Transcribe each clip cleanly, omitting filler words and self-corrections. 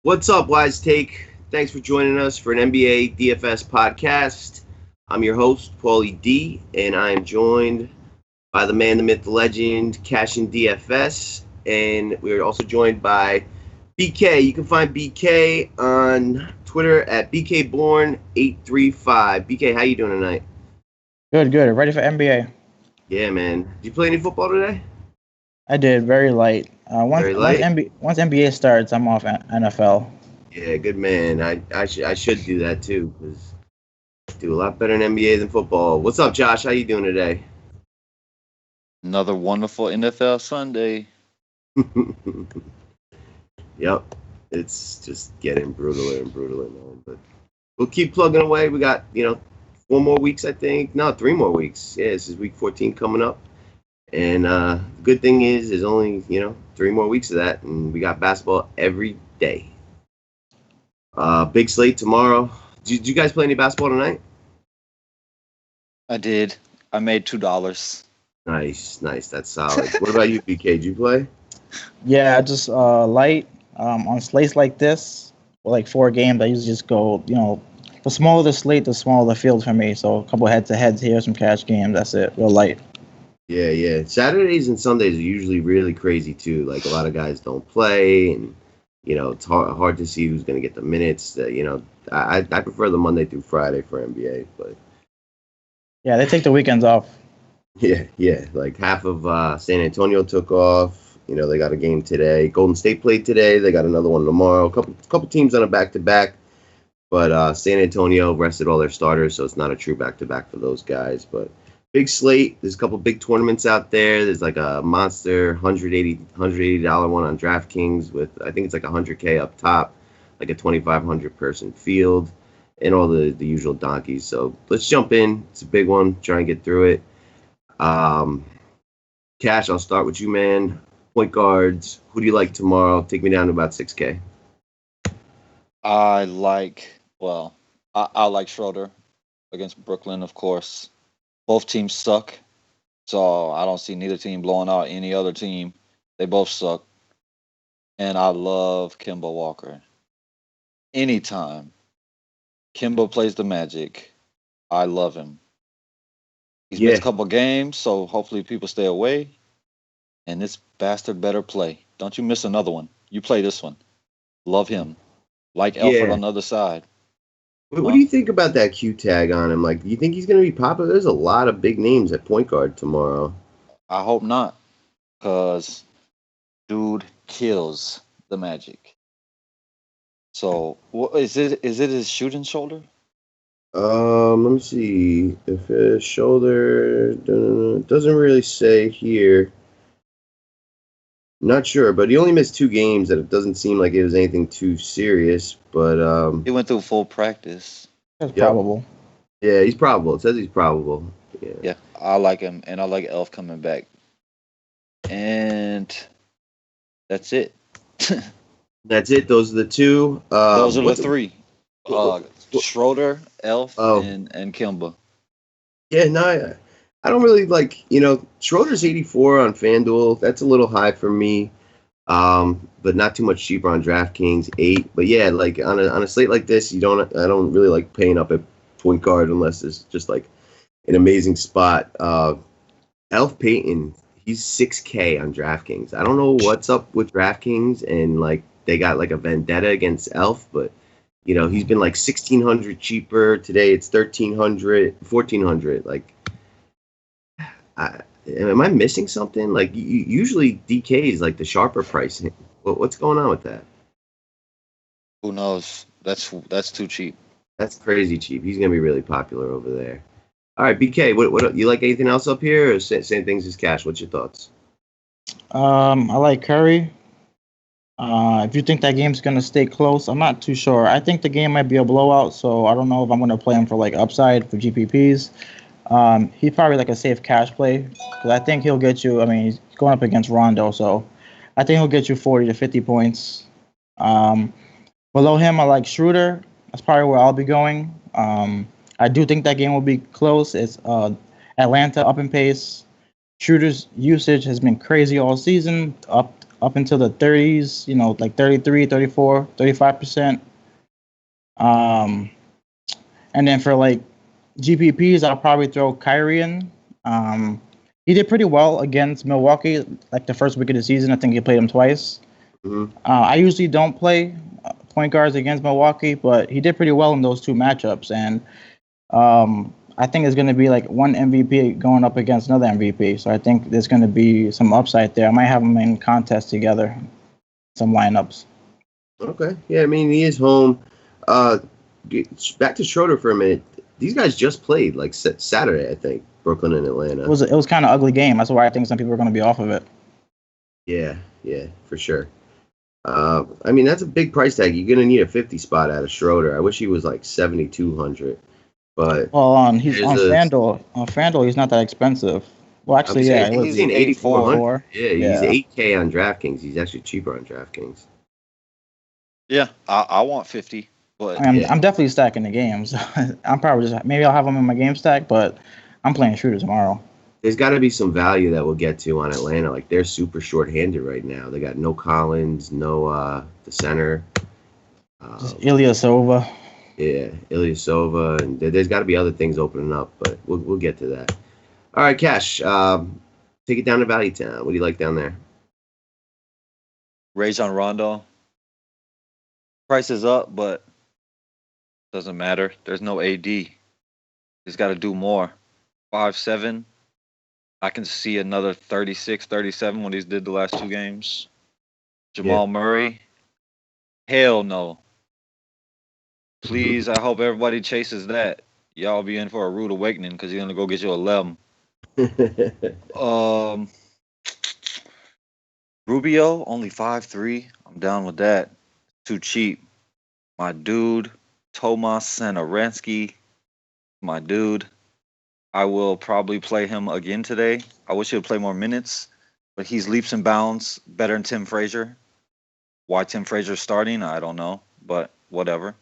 What's up, Wise Take? Thanks for joining us for an NBA DFS podcast. I'm your host, Paulie D, and I am joined by the man, the myth, the legend, CashinDFS, and we're also joined by BK. You can find BK on Twitter at BKBorn835. BK, how you doing tonight? Good. Ready for NBA? Yeah, man. Did you play any football today? I did. Very light. Once NBA starts, I'm off NFL. Yeah, good man. I should do that too, because I do a lot better in NBA than football. What's up, Josh? How you doing today? Another wonderful NFL Sunday. Yep. It's just getting brutaler and brutaler, man. But we'll keep plugging away. We got, 4 more weeks, I think. No, 3 more weeks. Yeah, this is week 14 coming up. And the good thing is there's only, 3 more weeks of that, and we got basketball every day. Big slate tomorrow. Did you guys play any basketball tonight? I did. I made $2. Nice. That's solid. What about you, BK? Did you play? Yeah, just light. On slates like this, or like 4 games, I usually just go, the smaller the slate, the smaller the field for me. So a couple head-to-heads here, some cash games. That's it. Real light. Yeah. Saturdays and Sundays are usually really crazy too. Like a lot of guys don't play, and it's hard to see who's going to get the minutes. I prefer the Monday through Friday for NBA, but yeah, they take the weekends off. Yeah. Like half of San Antonio took off. They got a game today. Golden State played today. They got another one tomorrow. A couple teams on a back-to-back, but San Antonio rested all their starters, so it's not a true back-to-back for those guys. But big slate. There's a couple big tournaments out there. There's like a monster $180 one on DraftKings with, I think it's like $100K up top, like a 2,500 person field, and all the usual donkeys. So let's jump in. It's a big one. Try and get through it. Cash, I'll start with you, man. Point guards. Who do you like tomorrow? Take me down to about 6K. I like Schroeder against Brooklyn, of course. Both teams suck, so I don't see neither team blowing out any other team. They both suck. And I love Kemba Walker. Anytime Kemba plays the Magic, I love him. He's missed a couple games, so hopefully people stay away. And this bastard better play. Don't you miss another one. You play this one. Love him. Like Alfred on the other side. What do you think about that Q tag on him? Like, do you think he's going to be popular? There's a lot of big names at point guard tomorrow. I hope not, because dude kills the Magic. So, is it his shooting shoulder? Let me see. If his shoulder doesn't really say here. Not sure, but he only missed 2 games, and it doesn't seem like it was anything too serious. But he went through full practice. That's probable. Yeah, he's probable. It says he's probable. Yeah, I like him, and I like Elf coming back. And that's it. That's it. Those are the 2. Those are the 3. Schroeder, Elf, and Kemba. Yeah, no, I don't really like, Schroeder's 84 on FanDuel. That's a little high for me, but not too much cheaper on DraftKings, 8. But yeah, like on a slate like this, I don't really like paying up at point guard unless it's just like an amazing spot. Elf Payton, he's 6K on DraftKings. I don't know what's up with DraftKings, and like they got like a vendetta against Elf, but he's been like 1,600 cheaper. Today it's 1,300, 1,400. Like, am I missing something? Like, usually DK is like the sharper pricing. What's going on with that? Who knows? That's too cheap. That's crazy cheap. He's gonna be really popular over there. All right, BK. What you like? Anything else up here, or same things as Cash? What's your thoughts? I like Curry. If you think that game's gonna stay close, I'm not too sure. I think the game might be a blowout, so I don't know if I'm gonna play him for like upside for GPPs. He's probably like a safe cash play because I think he'll get you. I mean, he's going up against Rondo, so I think he'll get you 40 to 50 points. Below him, I like Schroeder. That's probably where I'll be going. I do think that game will be close. It's Atlanta up in pace. Shooters usage has been crazy all season, up into the 30s, like 33, 34, 35%. And then for like GPPs, I'll probably throw Kyrie in. He did pretty well against Milwaukee, like the first week of the season. I think he played him twice. I usually don't play point guards against Milwaukee, but he did pretty well in those two matchups. And I think it's going to be like one MVP going up against another MVP. So I think there's going to be some upside there. I might have them in contest together, some lineups. Okay. Yeah, I mean, he is home. Back to Schroeder for a minute. These guys just played like Saturday, I think, Brooklyn and Atlanta. It was kind of ugly game. That's why I think some people are going to be off of it. Yeah, for sure. I mean, that's a big price tag. You're going to need a 50 spot out of Schroeder. I wish he was like 7,200. But he's on FanDuel. On FanDuel, he's not that expensive. Well, actually, he's in 8,400. Yeah, he's 8K on DraftKings. He's actually cheaper on DraftKings. Yeah, I want 50. But I'm definitely stacking the games. I'm probably maybe I'll have them in my game stack, but I'm playing Schroeder tomorrow. There's got to be some value that we'll get to on Atlanta. Like, they're super short-handed right now. They got no Collins, no the center. Just Ilyasova. Yeah, Ilyasova, and there's got to be other things opening up, but we'll get to that. All right, Cash, take it down to Value Town. What do you like down there? Rajon Rondo. Price is up, but doesn't matter. There's no AD. He's got to do more. 5'7". I can see another 36, 37 when he's did the last two games. Jamal Murray. Hell no. Please, I hope everybody chases that. Y'all be in for a rude awakening because he's going to go get you 11. Rubio, only 5'3". I'm down with that. Too cheap. My dude, Tomas Satoransky. My dude. I will probably play him again today. I wish he would play more minutes, but he's leaps and bounds better than Tim Frazier. Why Tim Frazier's starting, I don't know, but whatever.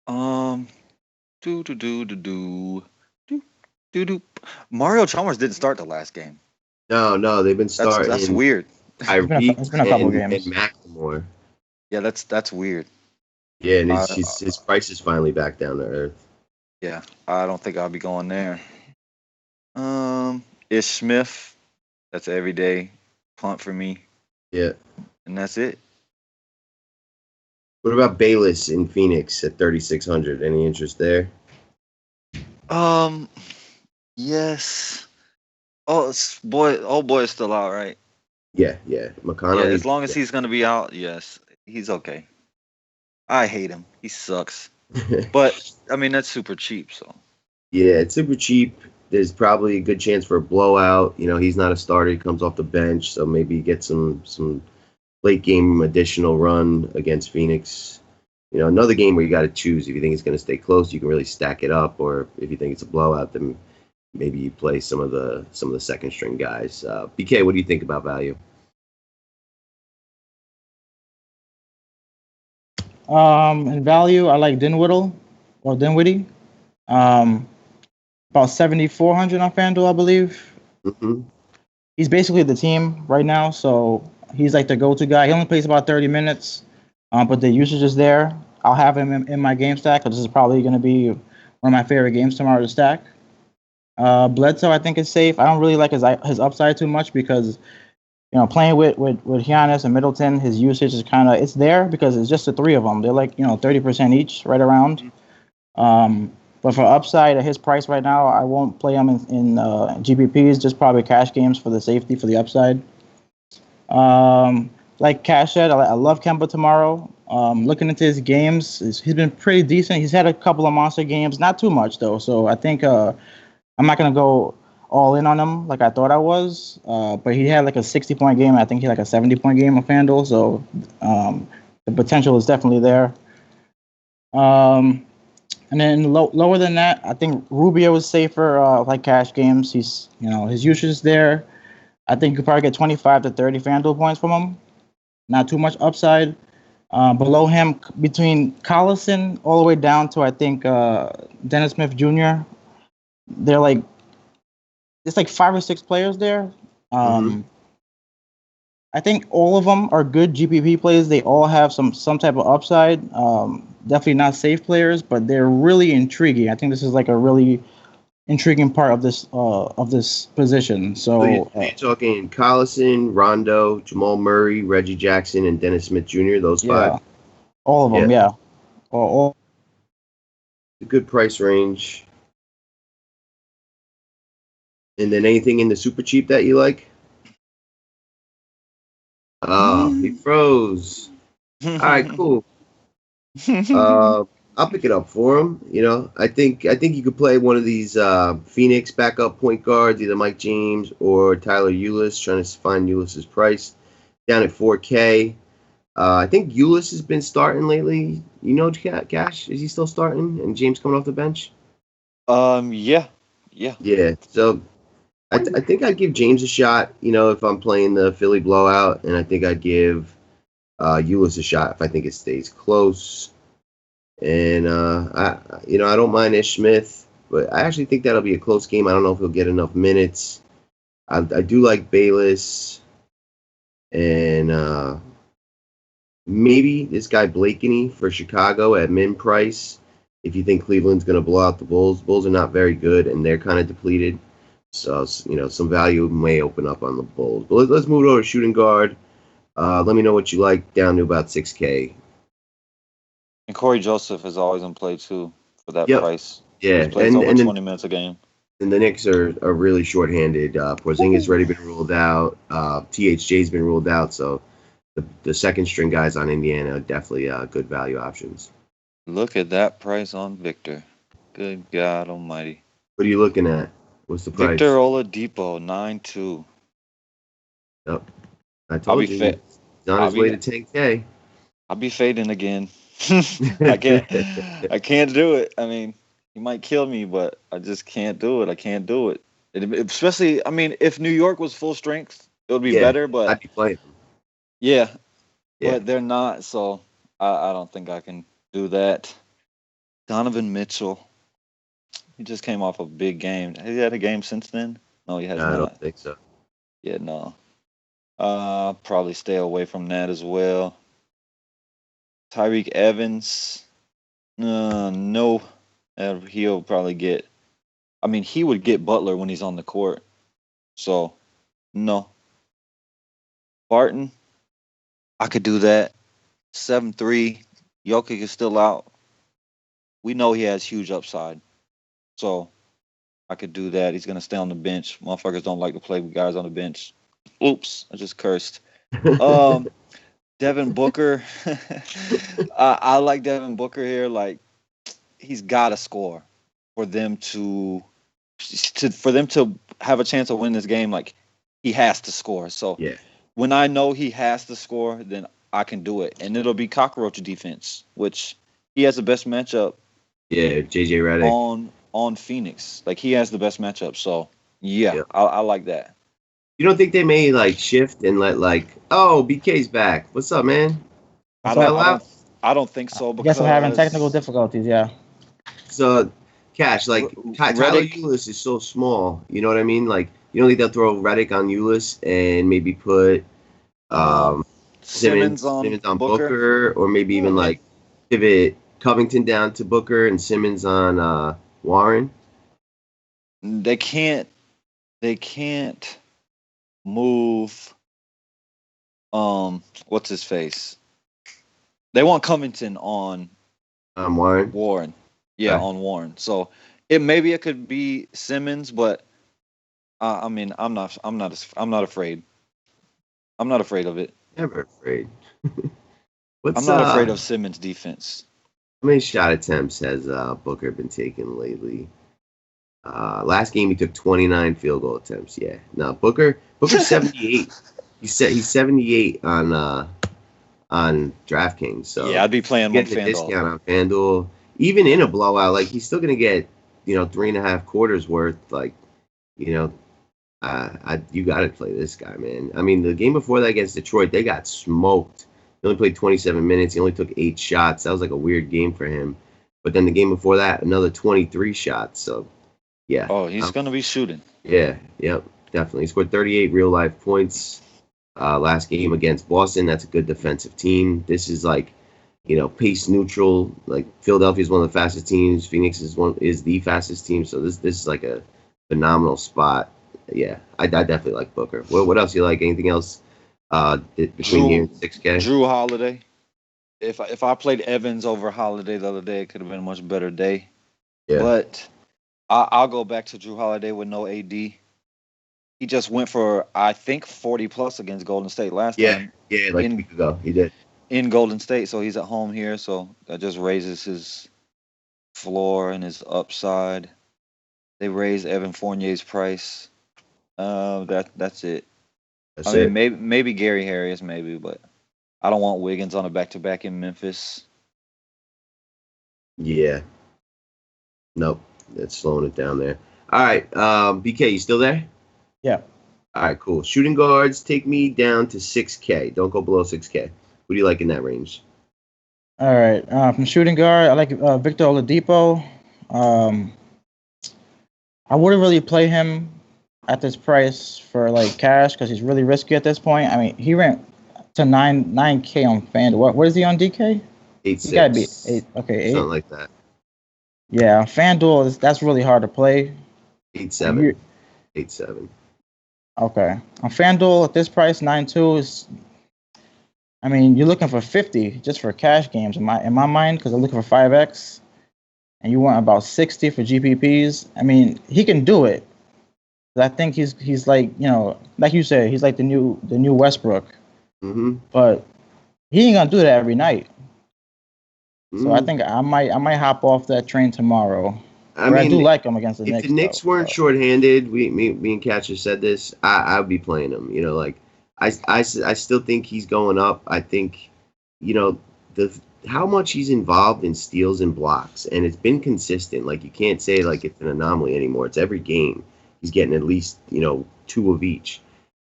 Mario Chalmers didn't start the last game. No, they've been starting. That's weird. It's been a couple games. And McLemore. Yeah, that's weird. Yeah, and his price is finally back down to earth. Yeah, I don't think I'll be going there. Ish Smith, that's an everyday punt for me. Yeah. And that's it. What about Bayless in Phoenix at 3,600? Any interest there? Yes. Oh boy is still out, right? Yeah. McConnell. Yeah, as long as he's gonna be out, yes, he's okay. I hate him. He sucks. But I mean, that's super cheap. So yeah, it's super cheap. There's probably a good chance for a blowout. He's not a starter. He comes off the bench, so maybe get some late game additional run against Phoenix. Another game where you got to choose. If you think it's going to stay close, you can really stack it up. Or if you think it's a blowout, then maybe you play some of the second string guys. BK, what do you think about value? In value, I like Dinwiddie. About 7,400 on FanDuel, I believe. Mm-hmm. He's basically the team right now, so he's like the go-to guy. He only plays about 30 minutes, but the usage is there. I'll have him in my game stack, because this is probably going to be one of my favorite games tomorrow to stack. Bledsoe, I think, is safe. I don't really like his upside too much because, playing with Giannis and Middleton, his usage is it's there because it's just the three of them. They're like, 30% each, right around. But for upside at his price right now, I won't play him in GPPs, just probably cash games for the safety, for the upside. Like Cash said, I love Kemba tomorrow. Looking into his games, he's been pretty decent. He's had a couple of monster games, not too much though. So I think I'm not going to go all in on him like I thought I was. But he had like a 60-point game. I think he had like a 70-point game on FanDuel. So the potential is definitely there. And then lower than that, I think Rubio is safer, like cash games. He's, his usage is there. I think you could probably get 25 to 30 FanDuel points from him. Not too much upside. Below him, between Collison all the way down to I think Dennis Smith Jr. They're like it's like 5 or 6 players there. Mhm. I think all of them are good GPP plays. They all have some type of upside. Definitely not safe players, but they're really intriguing. I think this is like a really intriguing part of this position. So So you're talking Collison, Rondo, Jamal Murray, Reggie Jackson, and Dennis Smith Jr. Those yeah, 5. all of them. Yeah, Yeah, all a good price range. And then anything in the super cheap that you like? Oh, he froze. All right, cool. I'll pick it up for him. I think you could play one of these Phoenix backup point guards, either Mike James or Tyler Ulis. Trying to find Ulis's price down at 4K. I think Ulis has been starting lately. Cash, is he still starting? And James coming off the bench? Yeah. Yeah. So I think I'd give James a shot. If I'm playing the Philly blowout, and I think I'd give Ulis a shot if I think it stays close. And I don't mind Ish Smith, but I actually think that'll be a close game. I don't know if he'll get enough minutes. I do like Bayless, and maybe this guy Blakeney for Chicago at min price. If you think Cleveland's going to blow out the Bulls are not very good, and they're kind of depleted. So some value may open up on the Bulls. But let's move over to shooting guard. Let me know what you like down to about 6K. And Corey Joseph is always in play too for that Yep. price. Yeah, He plays over 20 minutes a game. And the Knicks are really shorthanded. Porzingis already been ruled out. THJ's been ruled out. So the second string guys on Indiana are definitely good value options. Look at that price on Victor. Good God Almighty. What are you looking at? What's the price? Victor Oladipo 9-2. Yep. I told you. He's on his way to 10K. I'll be fading again. I can't do it. I mean, he might kill me, but I just can't do it. I can't do it. Especially, I mean, if New York was full strength, it would be better. But I'd be playing. Yeah, but they're not. So I don't think I can do that. Donovan Mitchell. He just came off a big game. Has he had a game since then? No, he has not. I don't think so. Yeah, no. Probably stay away from that as well. Tyreek Evans. No. He'll probably get. I mean, he would get Butler when he's on the court. So, no. Barton. I could do that. 7-3. Jokic is still out. We know he has huge upside. So, I could do that. He's going to stay on the bench. Motherfuckers don't like to play with guys on the bench. Oops, I just cursed. Devin Booker. I like Devin Booker here. Like, he's got to score for them to have a chance of winning this game. Like, he has to score. So, when I know he has to score, then I can do it. And it'll be cockroach defense, which he has the best matchup. Yeah, JJ Redick. On Phoenix. Like, he has the best matchup. So, I like that. You don't think they may shift and let BK's back? What's up, man? I don't think so. I guess I'm having technical difficulties. Yeah. So, Cash, Tyler Ulis is so small. You know what I mean? Like, you don't think they'll throw Redick on Ulis and maybe put Simmons on Booker, or maybe even pivot Covington down to Booker and Simmons on Warren? They can't move what's his face? They want Covington on Warren. Yeah, on Warren. So it could be Simmons, but I mean, I'm not afraid. I'm not afraid of it. Never afraid. I'm not afraid of Simmons' defense. How many shot attempts has Booker been taking lately? Last game he took 29 field goal attempts. Yeah. No, Booker's 78. He's 78 on DraftKings. So yeah, I'd be playing getting a discount on FanDuel. Even in a blowout, he's still gonna get 3.5 quarters worth. You got to play this guy, man. I mean, the game before that against Detroit, they got smoked. He only played 27 minutes. He only took 8 shots. That was like a weird game for him. But then the game before that, another 23 shots. So, yeah. Oh, he's going to be shooting. Yeah, yep, definitely. He scored 38 real-life points last game against Boston. That's a good defensive team. This is like, pace neutral. Like Philadelphia is one of the fastest teams. Phoenix is the fastest team. So this is like a phenomenal spot. Yeah, I definitely like Booker. What else you like? Anything else between here and 6K? Drew Holiday. If I played Evans over Holiday the other day, it could have been a much better day. Yeah. But I'll go back to Drew Holiday with no AD. He just went for, I think, 40-plus against Golden State last time. Yeah, like a week ago. He did. In Golden State, so he's at home here, so that just raises his floor and his upside. They raised Evan Fournier's price. That's it. I mean, maybe Gary Harris, but I don't want Wiggins on a back-to-back in Memphis. Yeah. Nope. That's slowing it down there. All right. BK, you still there? Yeah. All right, cool. Shooting guards, take me down to 6K. Don't go below 6K. Who do you like in that range? All right. From shooting guard, I like Victor Oladipo. I wouldn't really play him at this price for like cash because he's really risky at this point. I mean, he ran to 9K on FanDuel. What is he on DK? 8-6. He gotta be 8. Okay, 8. Something like that. Yeah, FanDuel that's really hard to play. 8-7. 8-7. Okay, on FanDuel at this price, 9.2 is. I mean, you're looking for 50 just for cash games in my mind because I'm looking for 5x, and you want about 60 for GPPs. I mean, he can do it. But I think he's like like you said, he's like the new Westbrook. Mm-hmm. But he ain't gonna do that every night. So I think I might hop off that train tomorrow. I do like him against the Knicks. If the Knicks weren't shorthanded, me and Catcher said this, I would be playing him. I still think he's going up. I think, how much he's involved in steals and blocks, and it's been consistent. Like, you can't say like it's an anomaly anymore. It's every game he's getting at least 2 of each.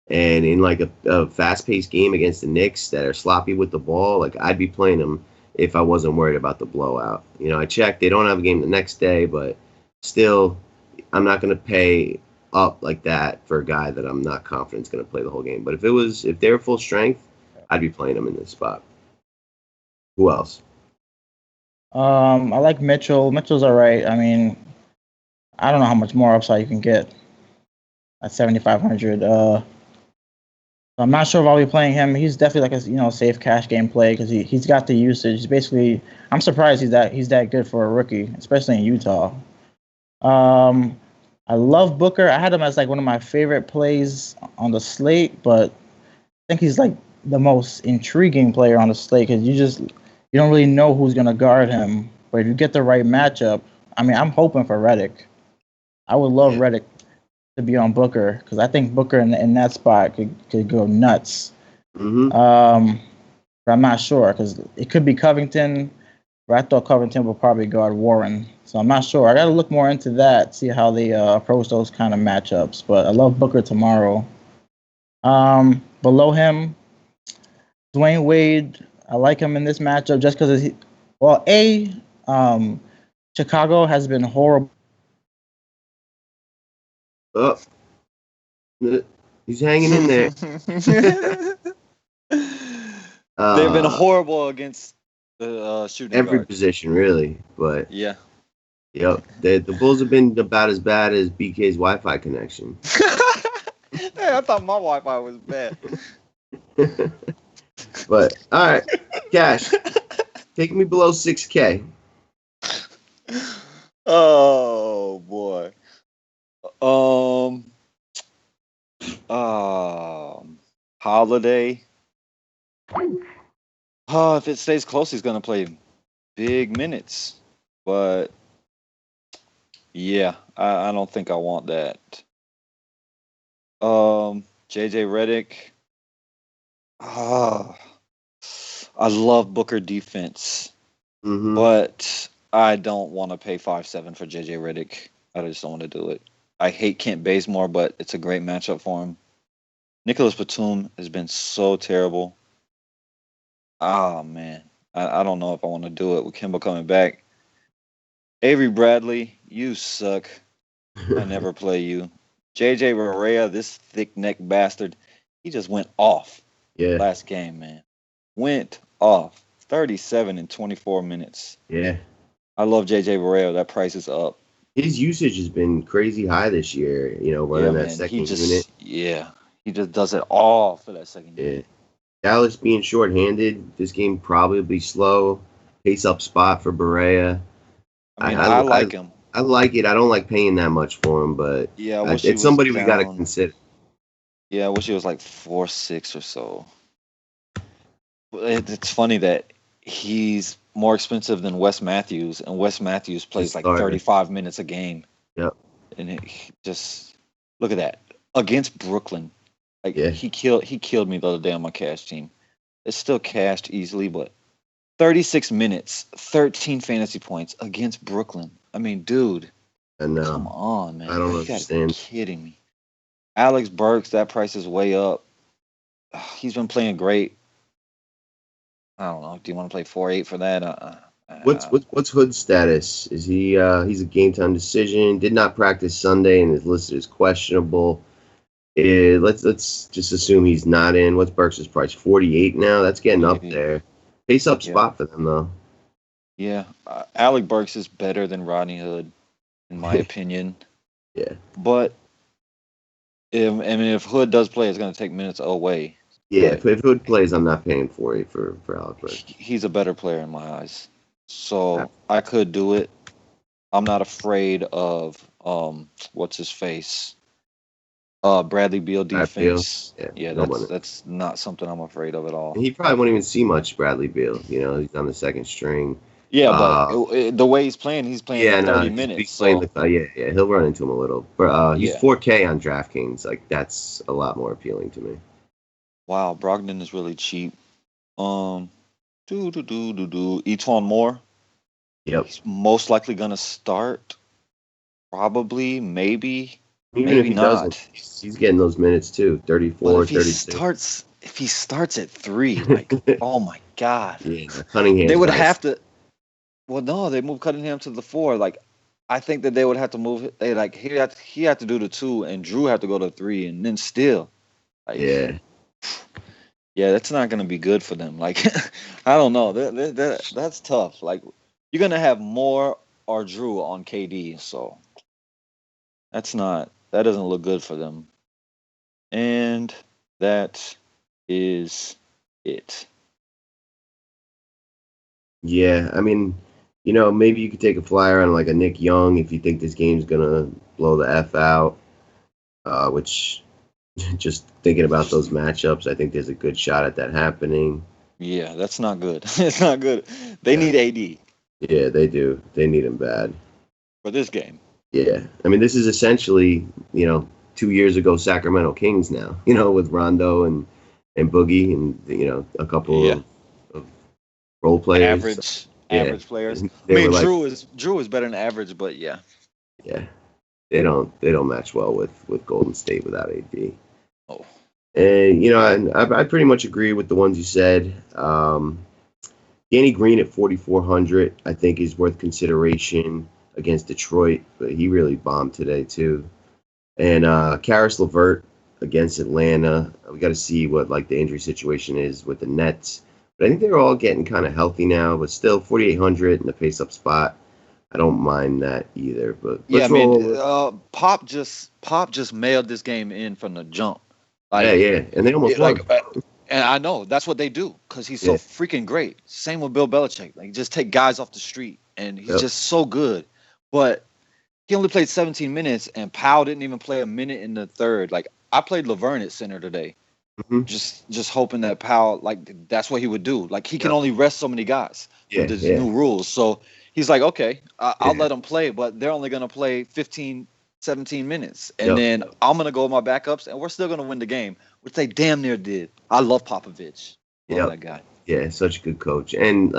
And in like a fast-paced game against the Knicks that are sloppy with the ball, like I'd be playing him if I wasn't worried about the blowout. I checked; they don't have a game the next day, but still, I'm not going to pay up like that for a guy that I'm not confident is going to play the whole game. But if they're full strength, I'd be playing them in this spot. Who else? I like Mitchell. Mitchell's all right. I mean, I don't know how much more upside you can get at 7,500. I'm not sure if I'll be playing him. He's definitely like a safe cash game play because he's got the usage. He's basically, I'm surprised he's that good for a rookie, especially in Utah. I love Booker. I had him as like one of my favorite plays on the slate, but I think he's like the most intriguing player on the slate because you don't really know who's gonna guard him. But if you get the right matchup, I mean, I'm hoping for Redick. I would love Redick to be on Booker because I think Booker in that spot could go nuts. Mm-hmm. But I'm not sure because it could be Covington. But I thought Covington would probably guard Warren. So I'm not sure. I got to look more into that, see how they approach those kind of matchups. But I love Booker tomorrow. Below him, Dwayne Wade. I like him in this matchup just because Chicago has been horrible. Oh, he's hanging in there. They've been horrible against the shooting every guard. Position, really. But yeah. Yep, the Bulls have been about as bad as BK's Wi-Fi connection. Hey, I thought my Wi-Fi was bad. But all right, Cash, take me below 6K. Oh boy. Holiday. If it stays close, he's gonna play big minutes. But yeah, I don't think I want that. JJ Redick. I love Booker defense, but I don't want to pay 5.7 for JJ Redick. I just don't want to do it. I hate Kent Bazemore, but it's a great matchup for him. Nicholas Batum has been so terrible. Oh man, I don't know if I want to do it with Kimba coming back. Avery Bradley, you suck. I never play you. JJ Barea, this thick neck bastard, he just went off Yeah, last game, man. Went off. 37 in 24 minutes. yeah. I love JJ Barea. That price is up. His usage has been crazy high this year. Yeah, Running that man. second unit. He just does it all for that second Yeah. unit. Dallas being shorthanded, this game probably be slow. Pace up spot for Berea. I mean, I like him. I like it. I don't like paying that much for him, but Yeah, I wish he it's was somebody we got to down. consider. Yeah, I wish he was like 4.6 or so. It's funny that he's more expensive than Wes Matthews, and Wes Matthews plays like 35 minutes a game. Yep. And just look at that against Brooklyn. Like Yeah. he killed me the other day on my cash team. It's still cashed easily, but 36 minutes, 13 fantasy points against Brooklyn. I mean, dude, And come on, man. I don't You gotta understand. be kidding me. Alex Burks, that price is way up. He's been playing great. I don't know. Do you want to play 4.8 for that? What's Hood's status? Is he he's a game time decision? Did not practice Sunday and is listed as questionable. Let's just assume he's not in. What's Burks' price? 48 now. That's getting up there. Pace up spot for them though. Yeah, Alec Burks is better than Rodney Hood, in my opinion. Yeah, but if Hood does play, it's going to take minutes away. Yeah, if Hood plays, I'm not paying 48 for Alec Burks. He's a better player in my eyes, so I could do it. I'm not afraid of what's his face. Bradley Beal defense. Yeah, that's not something I'm afraid of at all. He probably won't even see much Bradley Beal. He's on the second string. Yeah, but the way he's playing 30 minutes. He's playing he'll run into him a little. But he's 4K on DraftKings. Like that's a lot more appealing to me. Wow, Brogdon is really cheap. Etuan Moore. Yep. He's most likely gonna start. Probably, maybe. Even if he not. He's getting those minutes too. 34, 36. If he starts at 3, like, oh my God. Yeah, Cunningham. They would have to. Well, no, they moved Cunningham to the 4. Like, I think that they would have to move. He had to do the 2, and Drew had to go to 3, and then still. Like, yeah, that's not gonna be good for them. Like, I don't know. That's tough. Like, you're gonna have Moore or Drew on KD, so that doesn't look good for them. And that is it. Yeah, I mean, maybe you could take a flyer on like a Nick Young if you think this game's gonna blow the F out. Which, just thinking about those matchups, I think there's a good shot at that happening. Yeah, that's not good. It's not good. They need AD. Yeah, they do. They need him bad for this game. Yeah, I mean, this is essentially, 2 years ago Sacramento Kings now, with Rondo and Boogie and, a couple of role players. Average players. I mean, Drew is better than average, but yeah. Yeah, they don't match well with Golden State without AD. Oh. And, I pretty much agree with the ones you said. Danny Green at 4,400, I think, is worth consideration against Detroit, but he really bombed today too. And Karis LeVert against Atlanta. We got to see what the injury situation is with the Nets. But I think they're all getting kind of healthy now. But still, 4,800 in the pace up spot. I don't mind that either. But Pop just mailed this game in from the jump. And they almost won. And I know that's what they do because he's so freaking great. Same with Bill Belichick. Like, just take guys off the street, and he's just so good. But he only played 17 minutes, and Powell didn't even play a minute in the third. Like, I played Laverne at center today, just hoping that Powell, that's what he would do. Like, he can only rest so many guys with these new rules. So he's like, okay, I'll let them play, but they're only going to play 15, 17 minutes. And then I'm going to go with my backups, and we're still going to win the game, which they damn near did. I love Popovich. Love that guy. Yeah, such a good coach. And,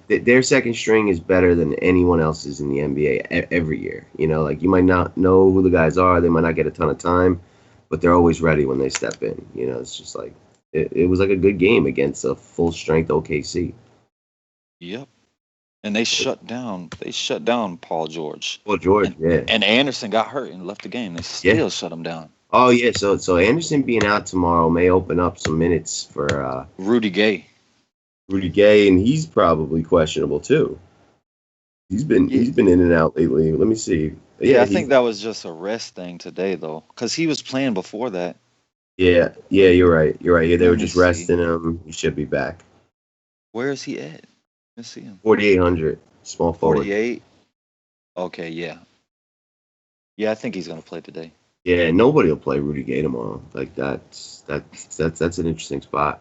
their second string is better than anyone else's in the NBA every year. You might not know who the guys are. They might not get a ton of time, but they're always ready when they step in. It's just it was like a good game against a full strength OKC. Yep. And they shut down Paul George. Paul George, yeah. And Anderson got hurt and left the game. They still shut him down. Oh yeah, so Anderson being out tomorrow may open up some minutes for Rudy Gay. Rudy Gay, and he's probably questionable too. He's been in and out lately. Let me see. Yeah, I think that was just a rest thing today though, because he was playing before that. Yeah, you're right. Yeah, they were just resting him. He should be back. Where is he at? Let's see him. 4,800, small forward. 48. Okay, yeah. Yeah, I think he's gonna play today. Yeah, nobody will play Rudy Gay tomorrow. Like that's an interesting spot.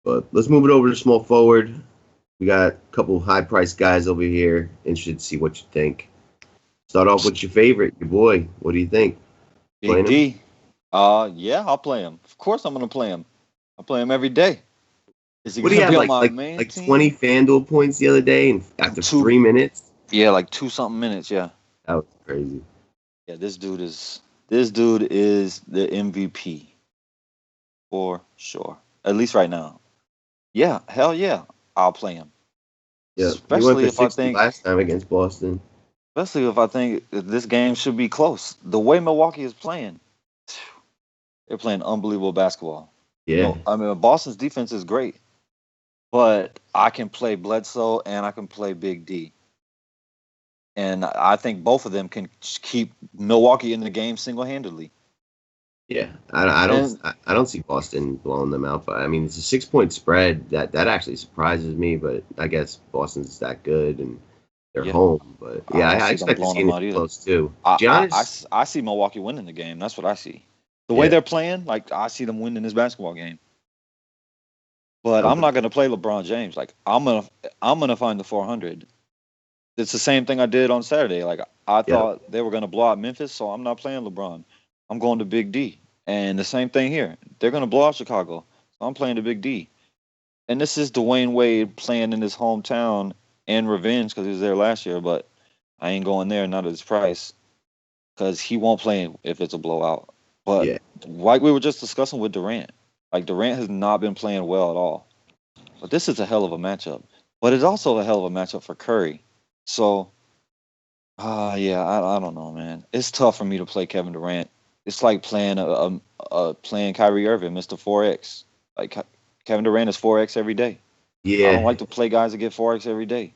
But let's move it over to small forward. We got a couple high-priced guys over here. Interested to see what you think. Start off with your favorite, your boy. What do you think? Big D. Yeah, I'll play him. Of course, I'm gonna play him. I play him every day. Is he gonna be on my main team? 20 FanDuel points the other day, and after 3 minutes. Yeah, like 2-something minutes. Yeah. That was crazy. Yeah, this dude is the MVP for sure. At least right now. Yeah, hell yeah, I'll play him. Yeah, especially if I think last time against Boston. Especially if I think this game should be close. The way Milwaukee is playing, they're playing unbelievable basketball. Yeah, I mean Boston's defense is great, but I can play Bledsoe and I can play Big D. And I think both of them can keep Milwaukee in the game single-handedly. Yeah, I don't see Boston blowing them out, but I mean it's a 6-point spread that actually surprises me. But I guess Boston's that good and they're home. But yeah, I expect to see them close too. I see Milwaukee winning the game. That's what I see. The way they're playing, like I see them winning this basketball game. But I'm not gonna play LeBron James. Like I'm gonna find the 400. It's the same thing I did on Saturday. Like I thought they were gonna blow out Memphis, so I'm not playing LeBron. I'm going to Big D. And the same thing here. They're gonna blow out Chicago, so I'm playing the Big D. And this is Dwayne Wade playing in his hometown and revenge because he was there last year. But I ain't going there, not at his price, because he won't play if it's a blowout. But like we were just discussing with Durant, like Durant has not been playing well at all. But this is a hell of a matchup. But it's also a hell of a matchup for Curry. So, I don't know, man. It's tough for me to play Kevin Durant. It's like playing playing Kyrie Irving, Mr. 4X. Like Kevin Durant is 4X every day. Yeah, I don't like to play guys that get 4X every day.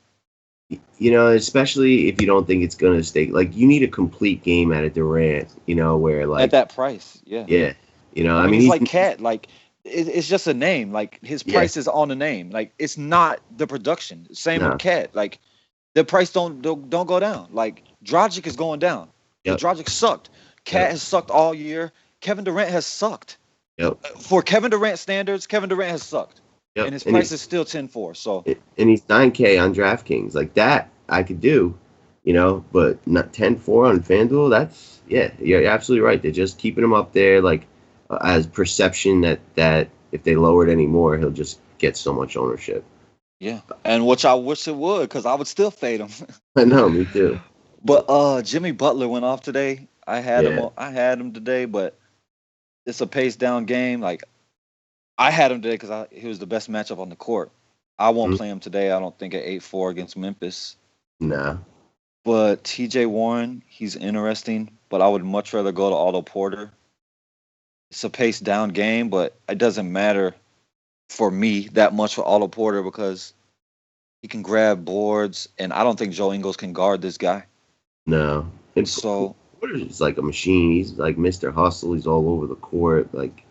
You know, especially if you don't think it's gonna stay. Like you need a complete game out of Durant. You know, where like at that price, yeah. You know, I mean he's like Cat. Like it's just a name. Like his price is on the name. Like it's not the production. Same with Cat. Like the price don't go down. Like Dragic is going down. Yep. Dragic sucked. Cat has sucked all year. Kevin Durant has sucked. Yep. For Kevin Durant standards, Kevin Durant has sucked. Yep. And his price is still 10-4. So and he's 9K on DraftKings. Like that I could do, you know, but not 10-4 on FanDuel. That's you're absolutely right. They're just keeping him up there, like as perception that if they lower it anymore, he'll just get so much ownership. Yeah, and which I wish it would, because I would still fade him. I know, me too. But Jimmy Butler went off today. I had him today, but it's a pace down game. Like I had him today because he was the best matchup on the court. I won't play him today. I don't think at 8-4 against Memphis. Nah. But TJ Warren, he's interesting, but I would much rather go to Otto Porter. It's a pace down game, but it doesn't matter for me that much for Otto Porter because he can grab boards, and I don't think Joe Ingles can guard this guy. No. And so Porter's like a machine. He's like Mr. Hustle. He's all over the court. Like,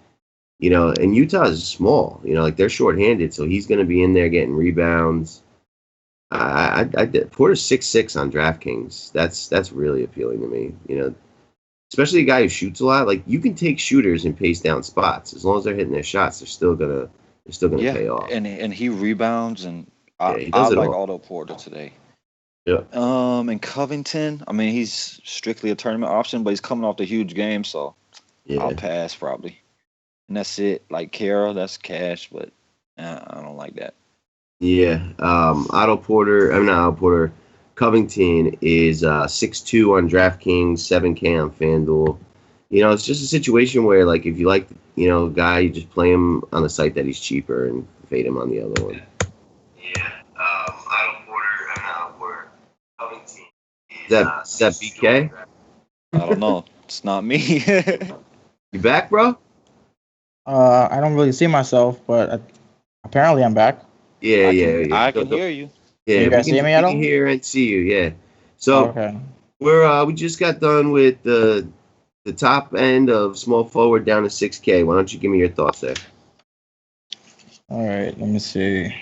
you know, and Utah is small. You know, like they're shorthanded, so he's going to be in there getting rebounds. I did. Porter's 6'6" on DraftKings. That's really appealing to me. You know, especially a guy who shoots a lot. Like you can take shooters and pace down spots as long as they're hitting their shots. They're still gonna pay off. And he rebounds, and I like Otto Porter today. Yeah. And Covington, I mean, he's strictly a tournament option, but he's coming off the huge game, so I'll pass probably. And that's it. Like Kara, that's cash, but I don't like that. Yeah. Otto Porter. I'm not Otto Porter. Covington is 6'2" on DraftKings, 7K on FanDuel. it's just a situation where, like, if you like, a guy, you just play him on the site that he's cheaper and fade him on the other one. Yeah. Porter. Covington. Is that BK? I don't know. It's not me. You back, bro? I don't really see myself, but apparently I'm back. Yeah, I can hear you. Yeah, you guys see me at all? We can hear and see you. Yeah. So Okay. we just got done with the top end of small forward down to 6K. Why don't you give me your thoughts there? All right, let me see.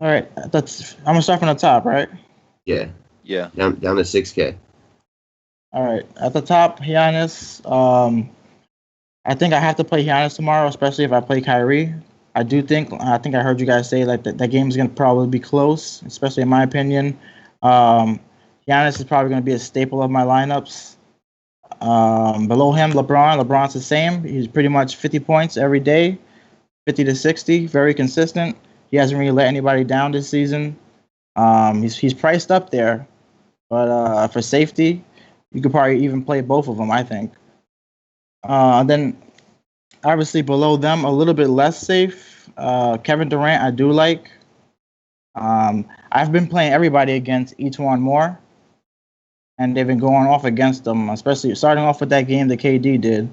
All right, I'm gonna start from the top, right? Yeah. Yeah. Down to 6K. All right, at the top, Giannis. I think I have to play Giannis tomorrow, especially if I play Kyrie. I think I heard you guys say like that game is gonna probably be close, especially in my opinion. Giannis is probably gonna be a staple of my lineups. Below him, LeBron. LeBron's the same. He's pretty much 50 points every day, 50 to 60, very consistent. He hasn't really let anybody down this season. He's priced up there, but for safety, you could probably even play both of them, I think. Then, obviously, below them, a little bit less safe. Kevin Durant, I do like. I've been playing everybody against each one more, and they've been going off against them, especially starting off with that game that KD did.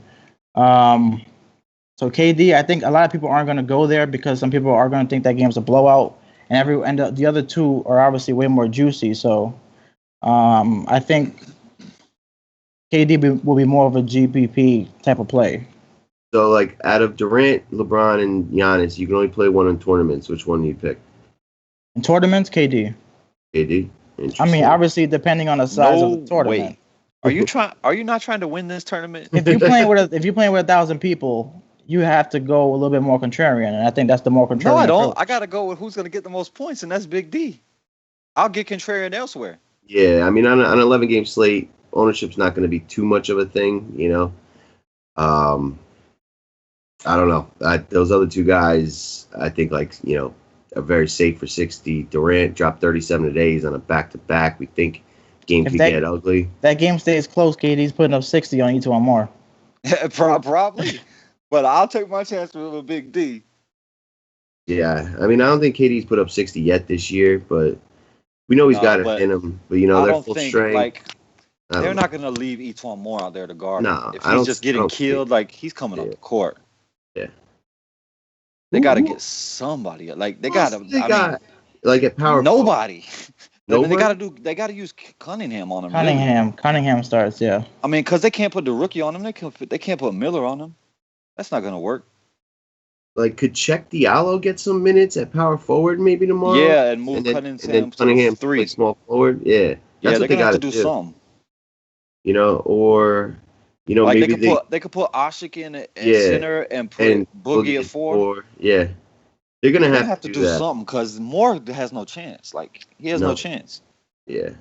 So KD, I think a lot of people aren't going to go there because some people are going to think that game's a blowout, and the other two are obviously way more juicy. So I think KD will be more of a GPP type of play. So, like, out of Durant, LeBron, and Giannis, you can only play one in tournaments. Which one do you pick? In tournaments, KD. KD. I mean, obviously, depending on the size of the tournament. Wait. Are you not trying to win this tournament? If you're playing with 1,000 people, you have to go a little bit more contrarian, and I think that's the more contrarian. No, I don't. Approach. I gotta go with who's gonna get the most points, and that's Big D. I'll get contrarian elsewhere. Yeah, I mean, on an 11-game slate, ownership's not going to be too much of a thing, I don't know. Those other two guys, I think, are very safe for 60. Durant dropped 37 today. He's on a back-to-back. We think game could get ugly. That game stays close, KD's putting up 60 on each one more. Probably. But I'll take my chance with a Big D. Yeah, I mean, I don't think KD's put up 60 yet this year, but we know he's got it in him. But, they're full strength. They're not going to leave each one more out there to guard him. No, if he's just getting killed, he's coming up the court. Yeah. They got to get somebody. They got to. At power. Nobody. They got to use Cunningham on him. Cunningham starts. Yeah. I mean, because they can't put the rookie on him. They can't put Miller on him. That's not going to work. Could Check Diallo get some minutes at power forward maybe tomorrow? Yeah, and move Cunningham to 3. Small forward. Yeah. That's what they got to do. Something. Maybe they could put Ashik in at center and put Boogie at 4. Yeah. They're going to have to do something because Moore has no chance. He has no chance. Yeah.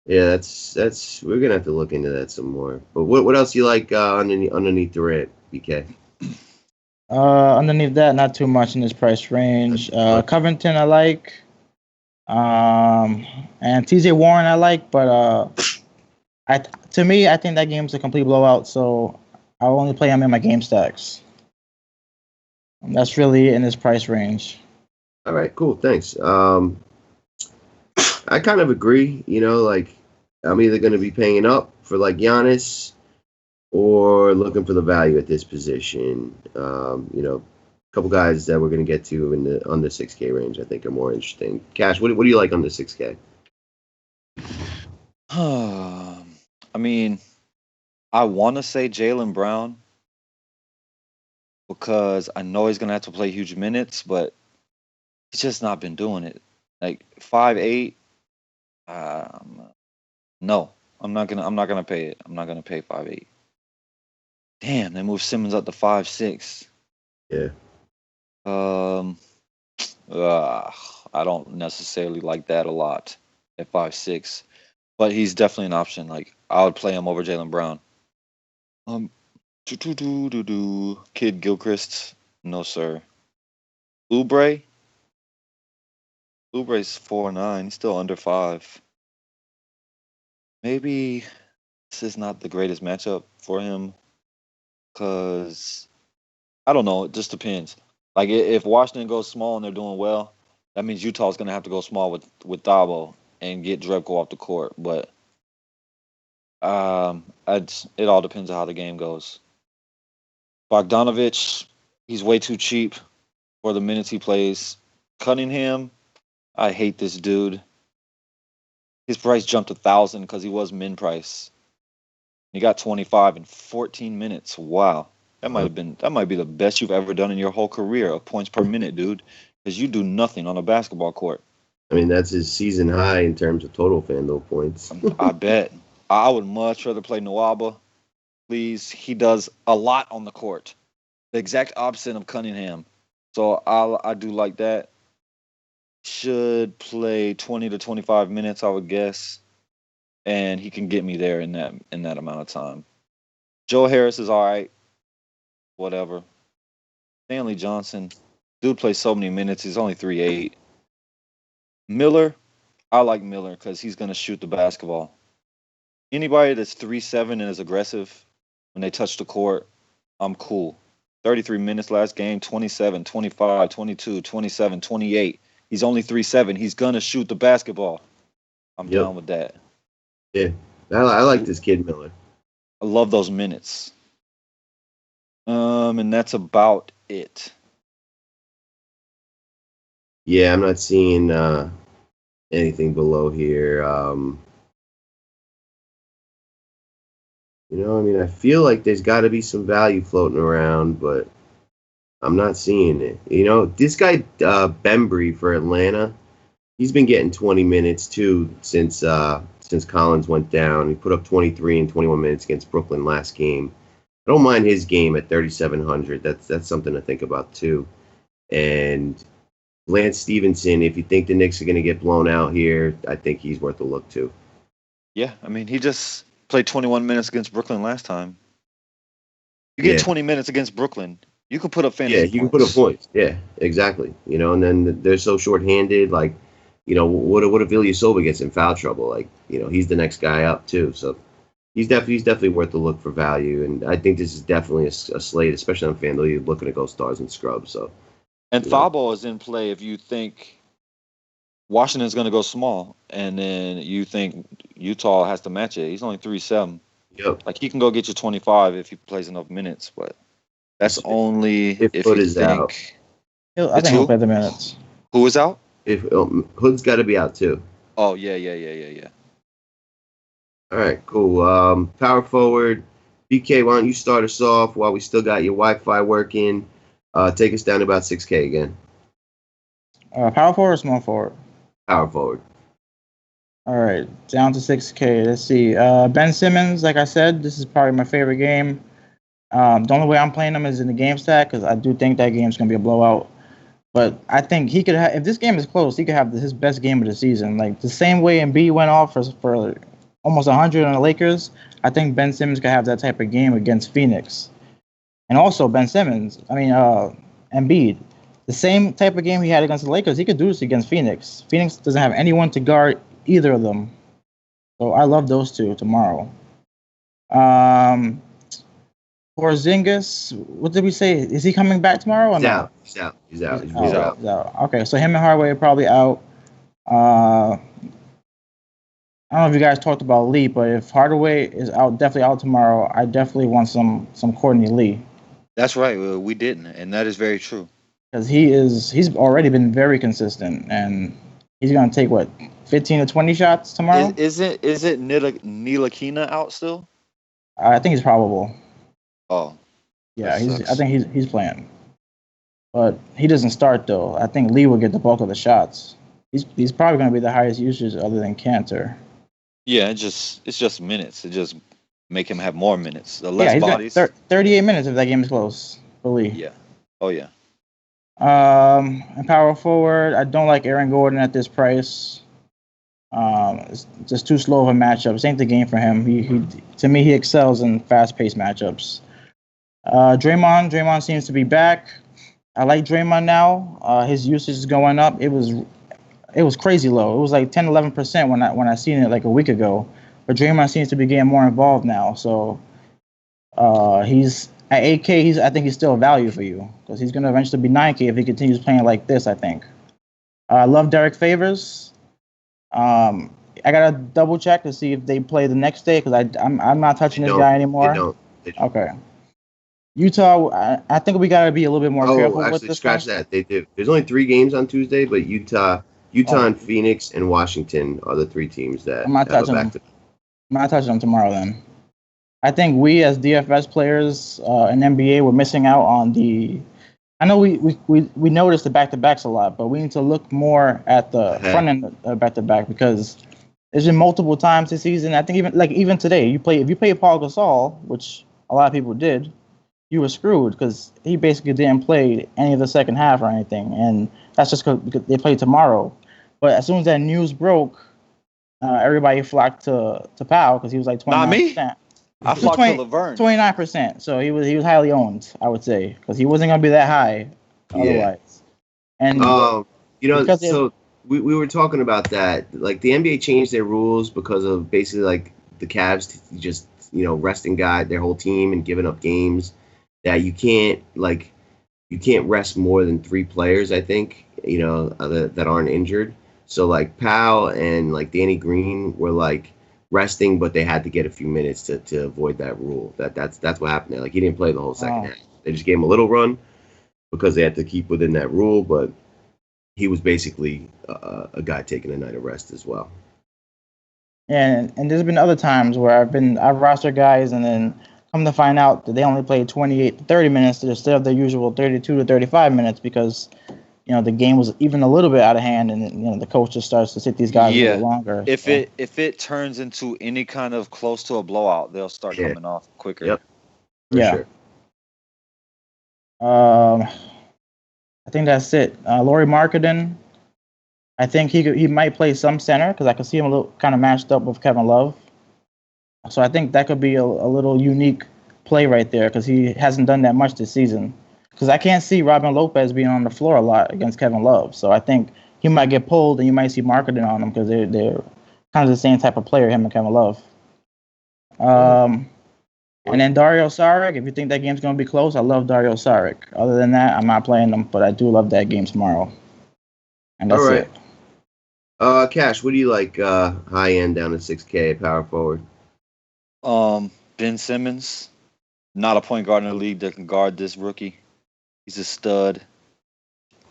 Yeah, that's we're gonna have to look into that some more. But what else you like underneath Durant, BK? Underneath that, not too much in this price range. Covington I like. And TJ Warren I like, but I think that game's a complete blowout, so I'll only play him in my game stacks. And that's really in this price range. All right, cool, thanks. I kind of agree, I'm either going to be paying up for Giannis or looking for the value at this position. A couple guys that we're going to get to in the under 6K range I think are more interesting. Cash, what do you like under 6K? I mean, I want to say Jaylen Brown because I know he's going to have to play huge minutes, but he's just not been doing it. 5'8", no, I'm not gonna pay it. I'm not gonna pay 5'8". Damn, they moved Simmons up to 5'6". Yeah. I don't necessarily like that a lot at 5'6", but he's definitely an option. I would play him over Jaylen Brown. Kid Gilchrist, no sir. Oubre. Oubre's 4'9". He's still under 5. maybe this is not the greatest matchup for him because I don't know. It just depends. Like if Washington goes small and they're doing well, that means Utah's going to have to go small with Thabo and get Drebko off the court. But it all depends on how the game goes. Bogdanovich, he's way too cheap for the minutes he plays. Cunningham, I hate this dude. His price jumped 1,000 because he was min price. He got 25 in 14 minutes. Wow. That might be the best you've ever done in your whole career of points per minute, dude. Because you do nothing on a basketball court. I mean, that's his season high in terms of total FanDuel points. I bet. I would much rather play Nwaba. Please. He does a lot on the court. The exact opposite of Cunningham. So I do like that. Should play 20 to 25 minutes, I would guess. And he can get me there in that amount of time. Joe Harris is all right. Whatever. Stanley Johnson. Dude plays so many minutes. He's only 3'8". Miller. I like Miller because he's going to shoot the basketball. Anybody that's 3'7" and is aggressive when they touch the court, I'm cool. 33 minutes last game, 27, 25, 22, 27, 28. He's only 3'7". He's going to shoot the basketball. I'm down with that. Yeah, I like this kid, Miller. I love those minutes. And that's about it. Yeah, I'm not seeing anything below here. I feel like there's got to be some value floating around, but I'm not seeing it. This guy, Bembry for Atlanta, he's been getting 20 minutes too since Collins went down. He put up 23 and 21 minutes against Brooklyn last game. I don't mind his game at 3,700. That's something to think about too. And Lance Stevenson, if you think the Knicks are going to get blown out here, I think he's worth a look too. Yeah, I mean, he just played 21 minutes against Brooklyn last time. You get 20 minutes against Brooklyn, you can put up fantasy points. Yeah, you can put up points. Yeah, exactly. And then they're so shorthanded. Like, what if Ilyasova gets in foul trouble? Like, he's the next guy up too. So he's definitely worth a look for value. And I think this is definitely a slate, especially on FanDuel. You're looking to go stars and scrubs. So. And Thabo is in play if you think Washington's going to go small, and then you think Utah has to match it. He's only 3'7". Yep. Like, he can go get you 25 if he plays enough minutes, but that's only if Hood you is think. out. I think he'll play the minutes. Who is out? If Hood's got to be out too. Oh, yeah. All right, cool. Power forward, BK, why don't you start us off while we still got your Wi-Fi working? Take us down to about 6K again. Power forward or small forward? Power forward. All right, down to 6K. Let's see. Ben Simmons, like I said, this is probably my favorite game. The only way I'm playing him is in the game stack because I do think that game's going to be a blowout. But I think he could have, if this game is close, he could have his best game of the season. Like the same way Embiid went off for almost 100 on the Lakers, I think Ben Simmons could have that type of game against Phoenix. And also Embiid, the same type of game he had against the Lakers, he could do this against Phoenix. Phoenix doesn't have anyone to guard either of them. So I love those two tomorrow. Porzingis, what did we say? Is he coming back tomorrow or no? He's out. Okay, so him and Hardaway are probably out. I don't know if you guys talked about Lee, but if Hardaway is definitely out tomorrow, I definitely want some Courtney Lee. That's right. We didn't, and that is very true. Because he's already been very consistent, and he's going to take 15 to 20 shots tomorrow. Is it Ntilikina out still? I think he's probable. Oh, yeah, I think he's playing, but he doesn't start though. I think Lee will get the bulk of the shots. He's probably going to be the highest usage other than Cantor. Yeah, it's just minutes. It just make him have more minutes. The less bodies. 38 minutes if that game is close for Lee. Yeah. Oh yeah. And power forward, I don't like Aaron Gordon at this price. It's just too slow of a matchup. This ain't the game for him. He excels in fast-paced matchups. Draymond seems to be back. I like Draymond now. His usage is going up. It was crazy low. It was like 10-11% when I seen it like a week ago. But Draymond seems to be getting more involved now. So he's at 8K. I think he's still a value for you because he's going to eventually be 9K if he continues playing like this. I think. I love Derek Favors. I gotta double check to see if they play the next day because I'm not touching this guy anymore. They don't. Okay. Utah, I think we gotta be a little bit more careful with this. Scratch that. They do. There's only 3 games on Tuesday, but Utah, and Phoenix and Washington are the 3 teams that I'm not touching them. I'm not touching them tomorrow. Then I think we as DFS players in NBA we're missing out on the. I know we noticed the back-to-backs a lot, but we need to look more at the front end of back-to-back because there's been multiple times this season. I think even today, if you play Paul Gasol, which a lot of people did, you were screwed because he basically didn't play any of the second half or anything, and that's just because they play tomorrow. But as soon as that news broke, everybody flocked to Powell because he was like 29%. Not me. I flocked to Laverne. 29%. So he was highly owned, I would say, because he wasn't gonna be that high otherwise. And so we were talking about that. Like the NBA changed their rules because of basically like the Cavs just resting their whole team and giving up games that you can't rest more than 3 players. I think that aren't injured. So like Powell and like Danny Green were like resting, but they had to get a few minutes to avoid that rule. That's what happened there. Like he didn't play the whole second half. They just gave him a little run because they had to keep within that rule, but he was basically a guy taking a night of rest as well. And there's been other times where I've rostered guys and then come to find out that they only played 28 to 30 minutes instead of their usual 32 to 35 minutes because the game was even a little bit out of hand, and the coach just starts to sit these guys a little longer. If it turns into any kind of close to a blowout, they'll start coming off quicker. Yep. Sure. I think that's it. Lauri Markkanen, I think he might play some center because I can see him a little kind of matched up with Kevin Love. So I think that could be a little unique play right there because he hasn't done that much this season. Because I can't see Robin Lopez being on the floor a lot against Kevin Love. So I think he might get pulled and you might see Markkanen on him because they're kind of the same type of player, him and Kevin Love. And then Dario Saric, if you think that game's going to be close, I love Dario Saric. Other than that, I'm not playing them, but I do love that game tomorrow. And that's it. Cash, what do you like high end down to 6K at power forward? Ben Simmons, not a point guard in the league that can guard this rookie. He's a stud.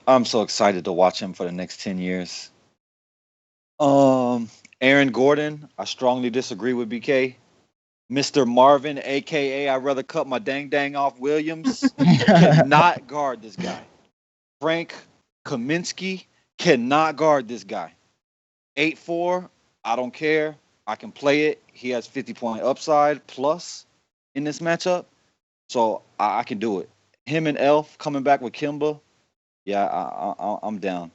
I'm so excited to watch him for the next 10 years. Aaron Gordon, I strongly disagree with BK. Mr. Marvin, a.k.a. I'd rather cut my dang off Williams, cannot guard this guy. Frank Kaminsky cannot guard this guy. 8-4, I don't care. I can play it. He has 50-point upside plus in this matchup, so I can do it. Him and Elf coming back with Kimba, I'm down.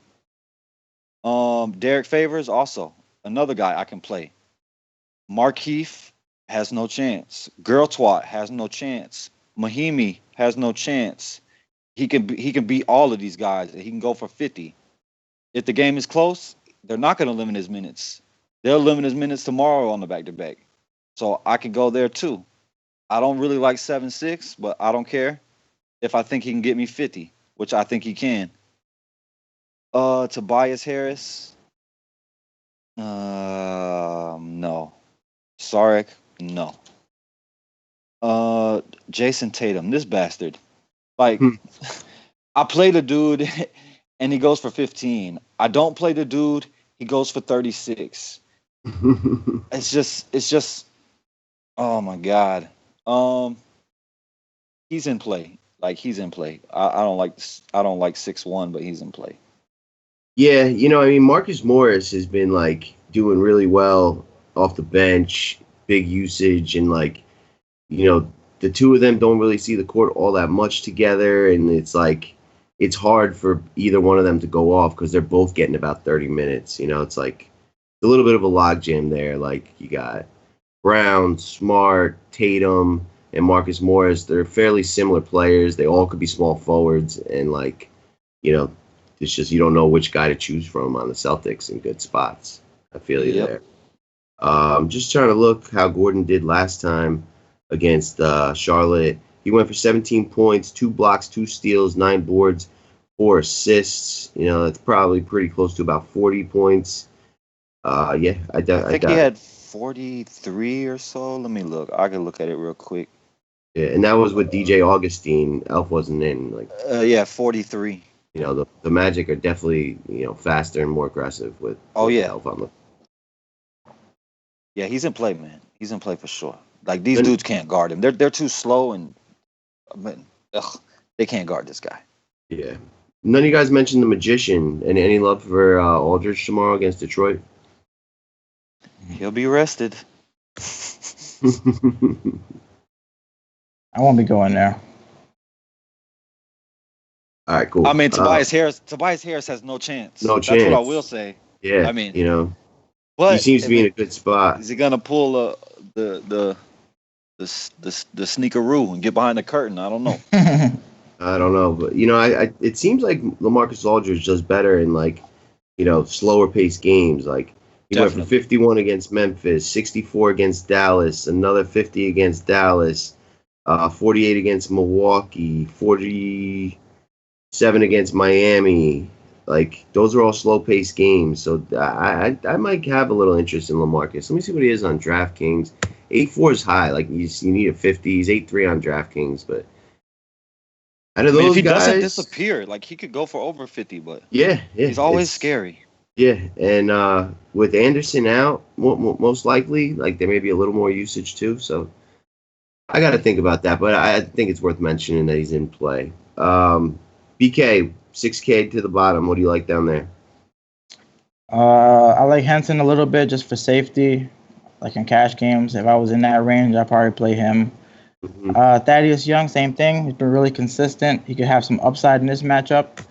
Derek Favors also another guy I can play. Markeith has no chance. Girl Twat has no chance. Mahimi has no chance. He can beat all of these guys. He can go for 50. If the game is close, they're not going to limit his minutes. They'll limit his minutes tomorrow on the back-to-back. So I can go there too. I don't really like 7-6, but I don't care if I think he can get me 50, which I think he can. Tobias Harris. No. Saric, no. Jason Tatum, this bastard. Like, I play the dude and he goes for 15. I don't play the dude, he goes for 36. It's just oh my God. He's in play. Like, he's in play. I don't like 6-1, but he's in play. Yeah, Marcus Morris has been like doing really well off the bench, big usage, and like, the two of them don't really see the court all that much together, and it's like it's hard for either one of them to go off because they're both getting about 30 minutes. It's like a little bit of a logjam there. Like, you got Brown, Smart, Tatum, and Marcus Morris. They're fairly similar players. They all could be small forwards, and like, it's just you don't know which guy to choose from on the Celtics in good spots. I feel you there. Just trying to look how Gordon did last time against Charlotte. He went for 17 points, 2 blocks, 2 steals, 9 boards, 4 assists. That's probably pretty close to about 40 points. Yeah, I think he had 43 or so. Let me look. I can look at it real quick. Yeah, and that was with DJ Augustine. Elf wasn't in. 43. The Magic are definitely faster and more aggressive with. Elf on the. Yeah, he's in play, man. He's in play for sure. Like these dudes can't guard him. They're too slow and they can't guard this guy. Yeah. None of you guys mentioned the Magician. And any love for Aldridge tomorrow against Detroit? He'll be rested. I won't be going there. All right, cool. I mean, Tobias Harris has no chance. That's what I will say. Yeah. I mean, but he seems to be in a good spot. Is he gonna pull the sneakeroo and get behind the curtain? I don't know. I don't know, but it seems like LaMarcus Aldridge does better in slower paced games. Like he went for 51 against Memphis, 64 against Dallas, another 50 against Dallas, 48 against Milwaukee, 47 against Miami. Like those are all slow paced games, so I might have a little interest in LaMarcus. Let me see what he is on DraftKings. 8.4 is high. Like you need a 50. He's 8.3 on DraftKings, but out of those if he guys, doesn't disappear, like he could go for over 50, but yeah, he's always scary. Yeah, and with Anderson out, most likely, like there may be a little more usage too. So I got to think about that, but I think it's worth mentioning that he's in play. BK, 6K to the bottom. What do you like down there? I like Henson a little bit just for safety, like in cash games. If I was in that range, I'd probably play him. Mm-hmm. Thaddeus Young, same thing. He's been really consistent. He could have some upside in this matchup.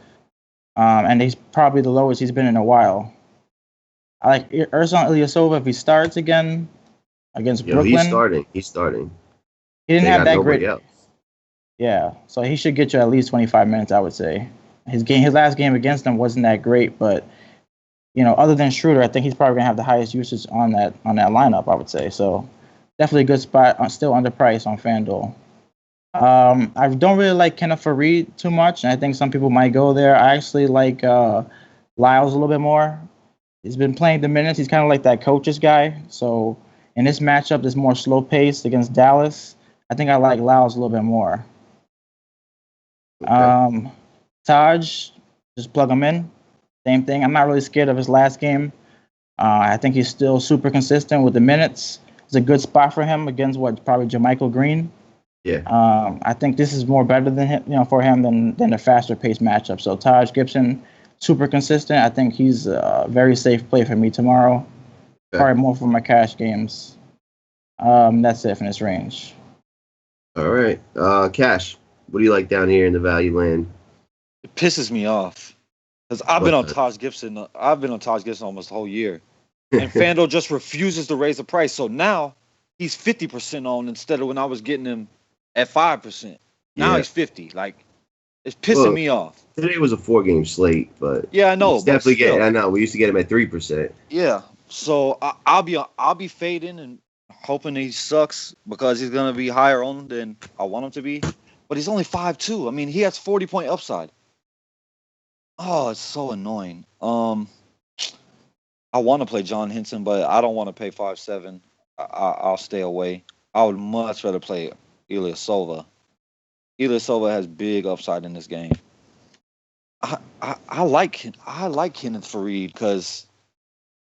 And he's probably the lowest he's been in a while. I like Ersan Ilyasova if he starts again against Brooklyn. He's starting. He didn't have that great. Else. Yeah, so he should get you at least 25 minutes, I would say. His last game against them wasn't that great, but other than Schroeder, I think he's probably gonna have the highest usage on that lineup, I would say. So definitely a good spot. Still underpriced on FanDuel. I don't really like Kenneth Faried too much, and I think some people might go there. I actually like Lyles a little bit more. He's been playing the minutes. He's kind of like that coach's guy. So in this matchup that's more slow paced against Dallas, I think I like Lyles a little bit more. Okay. Taj, just plug him in. Same thing. I'm not really scared of his last game. I think he's still super consistent with the minutes. It's a good spot for him against probably JaMychal Green. Yeah. I think this is more better than him, for him than a faster paced matchup. So Taj Gibson, super consistent. I think he's a very safe play for me tomorrow. Okay. Probably more for my cash games. That's it from this range. All right. Cash, what do you like down here in the value land? It pisses me off because I've been on Taj Gibson. I've been on Taj Gibson almost the whole year, and FanDuel just refuses to raise the price. So now he's 50% on instead of when I was getting him at 5%. Now he's 50. Like it's pissing me off. Today was a 4-game slate, but yeah, I know. Definitely I know. We used to get him at 3%. Yeah. So I'll be fading and hoping he sucks because he's gonna be higher on than I want him to be. But he's only 5'2". I mean, he has 40-point upside. Oh, it's so annoying. I want to play John Henson, but I don't want to pay 5.7. I'll stay away. I would much rather play Ilyasova. Ilyasova has big upside in this game. I like Kenneth Faried because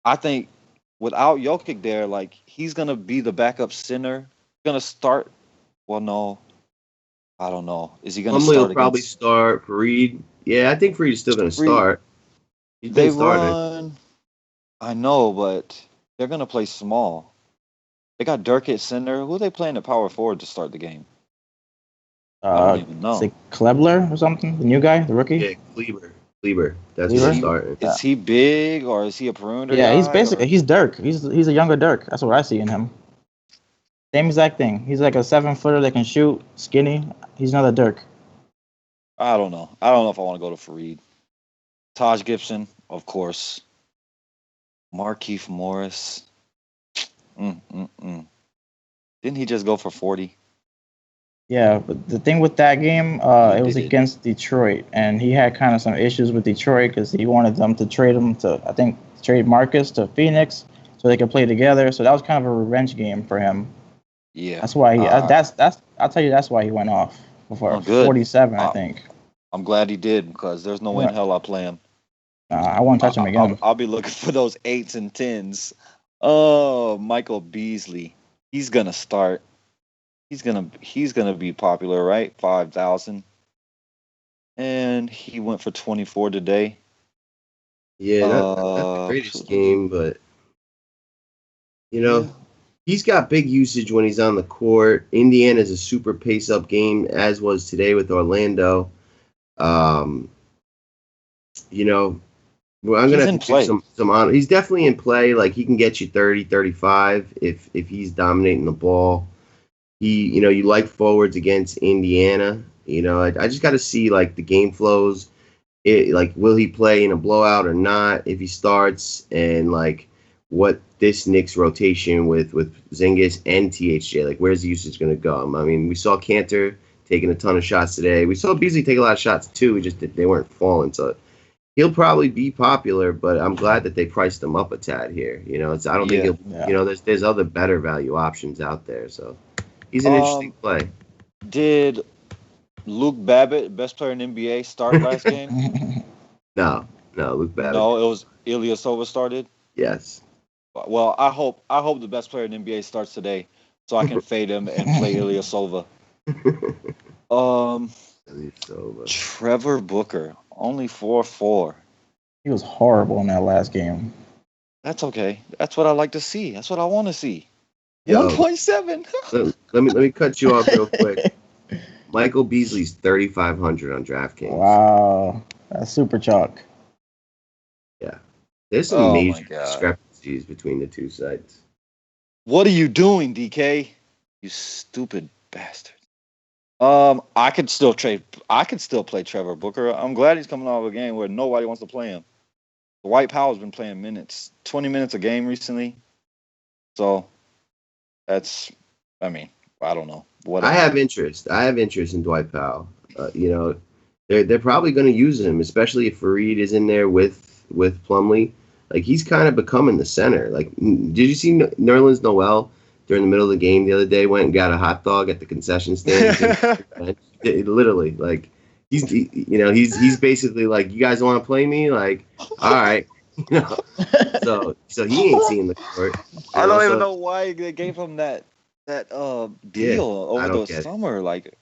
I think without Jokic there, like he's gonna be the backup center. Gonna start. Well, no, I don't know. Is he gonna start? Will probably start Faried. Yeah, I think Faried's still gonna start. They run. I know, but they're gonna play small. They got Dirk at center. Who are they playing at power forward to start the game? I don't even know. Is it Klebler or something? The new guy, the rookie? Yeah, Kleber. That's who's starting. Is he big or is he a perimeter? Yeah, he's Dirk. He's a younger Dirk. That's what I see in him. Same exact thing. He's like a 7-footer that can shoot, skinny. He's another Dirk. I don't know. I don't know if I want to go to Faried. Taj Gibson, of course. Markieff Morris. Didn't he just go for 40? Yeah, but the thing with that game, it was against Detroit, and he had kind of some issues with Detroit because he wanted them to trade him to, I think, trade Marcus to Phoenix so they could play together. So that was kind of a revenge game for him. Yeah, that's why I'll tell you that's why he went off for 47, I think. I'm glad he did because there's no way in hell I'll play him. I won't touch him again. I'll be looking for those 8s and 10s. Oh, Michael Beasley, he's gonna start. He's gonna be popular, right? 5,000, and he went for 24 today. Yeah, not the greatest game, but he's got big usage when he's on the court. Indiana's a super pace-up game, as was today with Orlando. I'm gonna have to do some on. He's definitely in play. Like he can get you 30, 35 if he's dominating the ball. You like forwards against Indiana. I just got to see like the game flows. Will he play in a blowout or not if he starts, and like what this Knicks rotation with Zingis and THJ, like where's the usage going to go? I mean, we saw Cantor taking a ton of shots today. We saw Beasley take a lot of shots too. They weren't falling, so he'll probably be popular. But I'm glad that they priced him up a tad here. I don't think he'll. There's other better value options out there, so. He's an interesting play. Did Luke Babbitt, best player in NBA, start last game? No, Luke Babbitt. No, it was Ilyasova started? Yes. Well, I hope the best player in NBA starts today so I can fade him and play Ilyasova. Trevor Booker, only 4-4. He was horrible in that last game. That's okay. That's what I like to see. That's what I want to see. 1.7. let me cut you off real quick. Michael Beasley's 3,500 on DraftKings. Wow, that's super chalk. Yeah, there's some major discrepancies between the two sites. What are you doing, DK? You stupid bastard. I could still play Trevor Booker. I'm glad he's coming out of a game where nobody wants to play him. Dwight Powell's been playing 20 minutes a game recently. So. I don't know. I have interest in Dwight Powell. They're probably going to use him, especially if Fareed is in there with Plumlee. Like he's kind of becoming the center. Like, did you see Nerlens Noel during the middle of the game the other day? Went and got a hot dog at the concession stand. Literally, like he's basically like, you guys want to play me? Like, all right. So he ain't seeing the court. I don't even know why they gave him that deal over the summer. Like,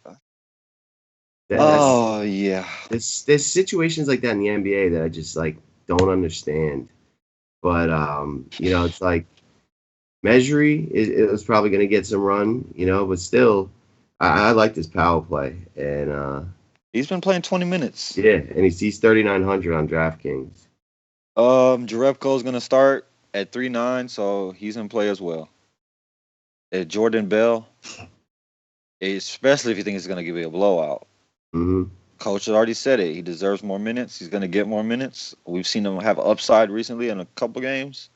there's situations like that in the NBA that I just like don't understand. But it's like Mejri is probably going to get some run, but still, I like this Powell play, and he's been playing 20 minutes. Yeah, and he's 3,900 on DraftKings. Jerebko's going to start at 3.9, so he's in play as well. Jordan Bell, especially if you think it's going to give you a blowout. Mm-hmm. Coach has already said it. He deserves more minutes. He's going to get more minutes. We've seen him have upside recently in a couple games.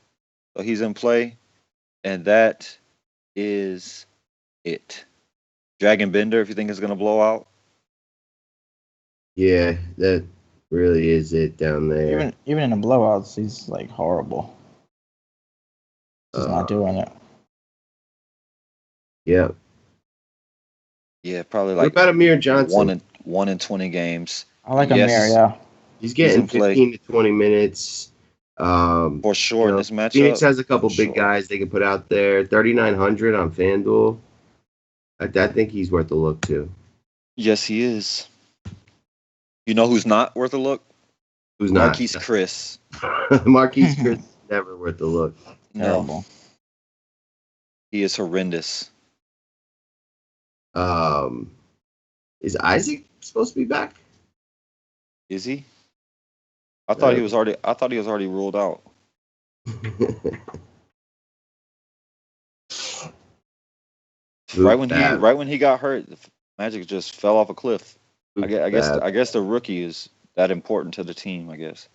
So he's in play. And that is it. Dragon Bender, if you think it's going to blow out. Yeah, that really is it down there. Even in the blowouts, he's like horrible. He's not doing it. Yeah. Yeah, probably like. What about Amir Johnson? 1 in 20 games. I like Amir, yeah. He's getting 15 to 20 minutes. For sure in this matchup. Phoenix has a couple big guys they can put out there. 3,900 on FanDuel. I think he's worth a look too. Yes, he is. You know who's not worth a look? Who's not? Marquise Chris. Marquise Chris is never worth a look. No. He is horrendous. Is Isaac supposed to be back? Is he? I thought he was already ruled out. Right when he got hurt, the Magic just fell off a cliff. I guess the rookie is that important to the team, I guess.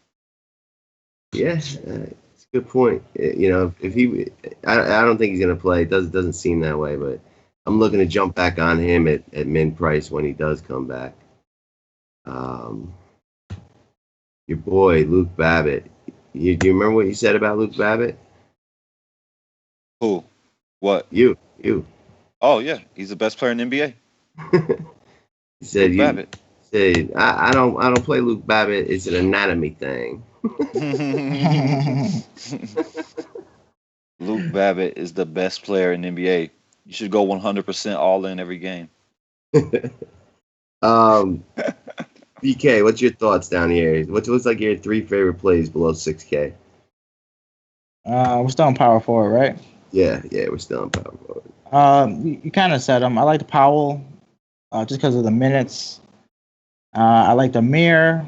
Yeah, it's a good point. If I don't think he's gonna play. It doesn't seem that way, but I'm looking to jump back on him at min price when he does come back. Your boy Luke Babbitt. Do you remember what you said about Luke Babbitt? Who? What? You. Oh yeah, he's the best player in the NBA. He said Luke Babbitt. Said I don't play Luke Babbitt. It's an anatomy thing. Luke Babbitt is the best player in the NBA. You should go 100% all in every game. BK, what's your thoughts down here? What looks like your 3 favorite plays below 6K? We're still on power forward, right? Yeah, we're still on power forward. You kind of said him. I like the Powell, just because of the minutes. I like the Amir.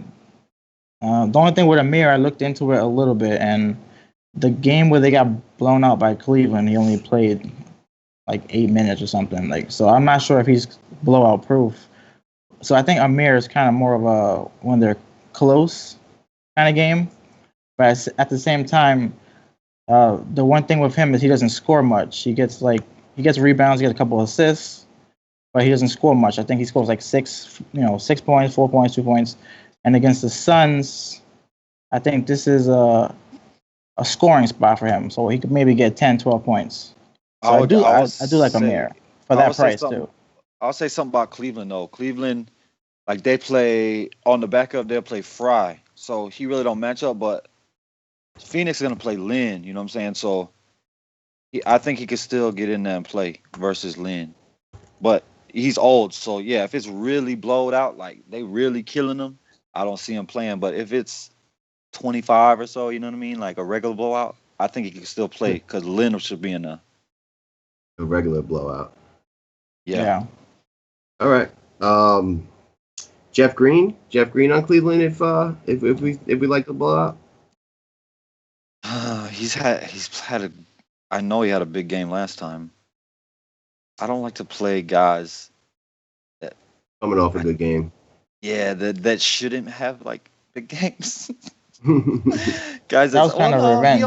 The only thing with Amir, I looked into it a little bit, and the game where they got blown out by Cleveland, he only played like 8 minutes or something. Like, so I'm not sure if he's blowout proof. So I think Amir is kind of more of a when they're close kind of game. But at the same time, the one thing with him is he doesn't score much. He gets rebounds, he gets a couple assists, but he doesn't score much. I think he scores like 6 points, 4 points, 2 points. And against the Suns, I think this is a scoring spot for him. So he could maybe get 10, 12 points. So I do like Amir for that price too. I'll say something about Cleveland though. Cleveland, like they play on the backup, they'll play Fry. So he really don't match up, but Phoenix is gonna play Lin, you know what I'm saying? So I think he could still get in there and play versus Lin. But he's old, so yeah, if it's really blowed out, like they really killing him, I don't see him playing. But if it's 25 or so, you know what I mean, like a regular blowout, I think he can still play because Lin should be in there. A regular blowout. Yeah. All right. Jeff Green on Cleveland if we like the blowout. He's had I know he had a big game last time. I don't like to play guys that coming off a good game. Yeah, that shouldn't have like big games. Guys, that was kind of revenge he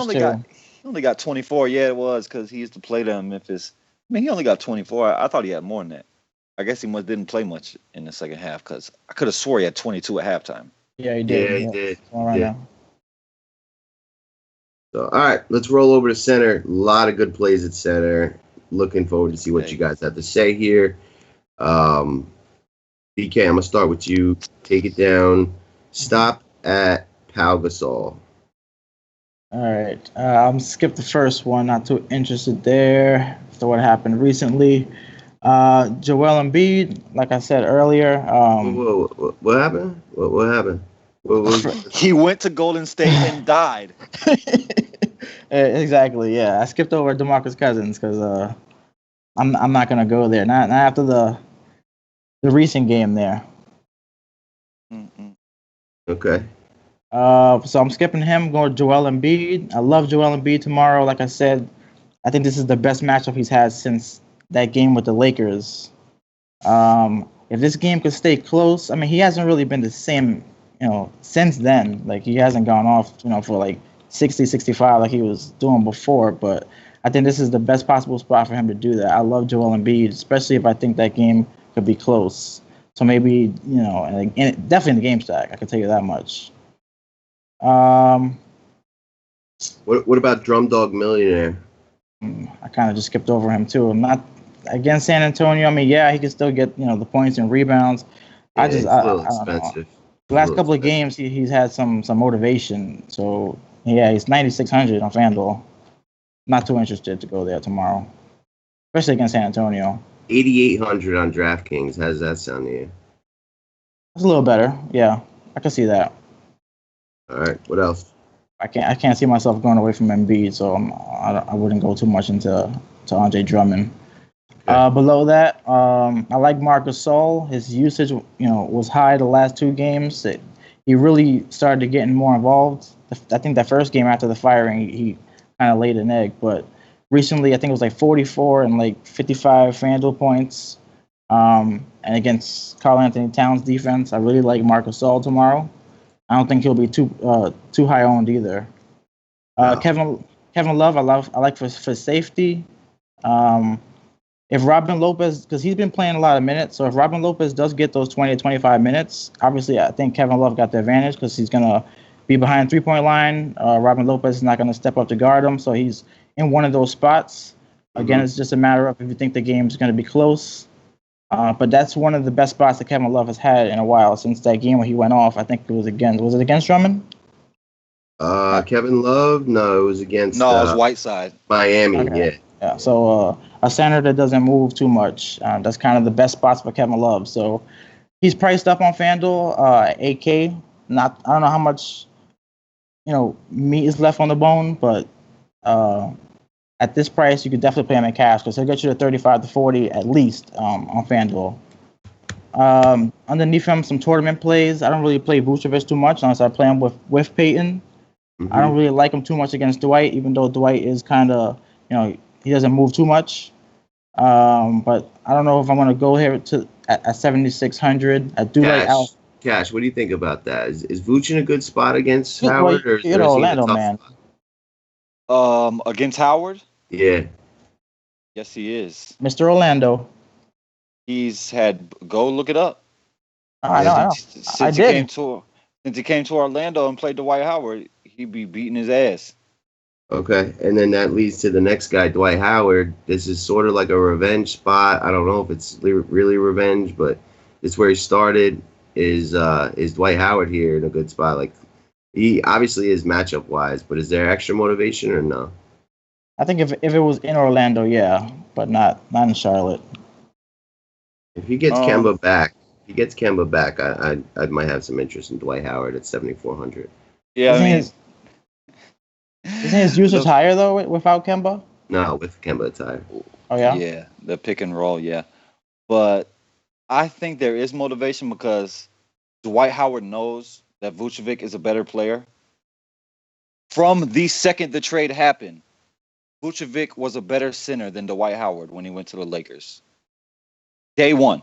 only got 24. Yeah, it was because he used to play them in Memphis. I mean, he only got 24. I thought he had more than that. I guess he didn't play much in the second half because I could have swore he had 22 at halftime. Yeah, he did. Yeah, he did. So, all right, let's roll over to center. A lot of good plays at center. Looking forward to see what you guys have to say here. BK, I'm going to start with you. Take it down. Stop at Pau Gasol. All right. I'm skip the first one. Not too interested there. So what happened recently. Joel Embiid, like I said earlier. What happened? What happened? He went to Golden State and died. Exactly. Yeah, I skipped over DeMarcus Cousins because I'm not gonna go there. Not after the recent game there. Okay. So I'm skipping him. Going to Joel Embiid. I love Joel Embiid tomorrow. Like I said, I think this is the best matchup he's had since that game with the Lakers. If this game could stay close, I mean, he hasn't really been the same, since then. Like, he hasn't gone off, for like 60, 65 like he was doing before. But I think this is the best possible spot for him to do that. I love Joel Embiid, especially if I think that game could be close. So maybe, definitely in the game stack, I can tell you that much. What about Drum Dog Millionaire? I kind of just skipped over him too. I'm not against San Antonio. I mean, yeah, he can still get the points and rebounds. Yeah, it's a little expensive. The last couple of games, he's had some motivation. So yeah, he's 9,600 on FanDuel. Not too interested to go there tomorrow, especially against San Antonio. 8,800 on DraftKings. How does that sound to you? It's a little better. Yeah, I can see that. All right. What else? I can't see myself going away from Embiid, so I wouldn't go too much into Andre Drummond. Okay. Below that, I like Marc Gasol. His usage, was high the last 2 games. He really started getting more involved. I think that first game after the firing, he kind of laid an egg. But recently, I think it was like 44 and like 55 FanDuel points. And against Karl Anthony Towns' defense, I really like Marc Gasol tomorrow. I don't think he'll be too high owned either. Kevin Kevin Love, I like for safety. If Robin Lopez, because he's been playing a lot of minutes, so if Robin Lopez does get those 20 to 25 minutes, obviously I think Kevin Love got the advantage because he's going to be behind 3-point line. Robin Lopez is not going to step up to guard him, so he's in one of those spots. Again, it's just a matter of if you think the game's going to be close. But that's one of the best spots that Kevin Love has had in a while since that game when he went off. I think it was against Drummond? Kevin Love? No, it was against. No, it was Whiteside. Miami. Okay. Yeah. So a center that doesn't move too much. That's kind of the best spots for Kevin Love. So he's priced up on FanDuel, $8K. I don't know how much meat is left on the bone, but at this price, you could definitely play him in cash because he'll get you to 35 to 40 at least on FanDuel. Underneath him, some tournament plays. I don't really play Vucevic too much unless I play him with Peyton. I don't really like him too much against Dwight, even though Dwight is kind of, he doesn't move too much. But I don't know if I'm going to go here at 7,600. I do like Al. Cash, what do you think about that? Is Vooch in a good spot against Howard? Or is Orlando, man. Against Howard? Yeah. Yes, he is. Mr. Orlando. He's had, go look it up. I know. Since he came to Orlando and played Dwight Howard, he'd be beating his ass. Okay, and then that leads to the next guy, Dwight Howard. This is sort of like a revenge spot. I don't know if it's really revenge, but it's where he started. Is Dwight Howard here in a good spot? Like, he obviously is matchup wise, but is there extra motivation or no? I think if it was in Orlando, yeah, but not in Charlotte. If he gets Kemba back, I might have some interest in Dwight Howard at 7,400. Yeah, isn't his usage higher though without Kemba? No, with Kemba it's higher. Oh yeah. Yeah, the pick and roll, yeah. But I think there is motivation because Dwight Howard knows that Vucevic is a better player. From the second the trade happened, Vucevic was a better center than Dwight Howard when he went to the Lakers. Day one,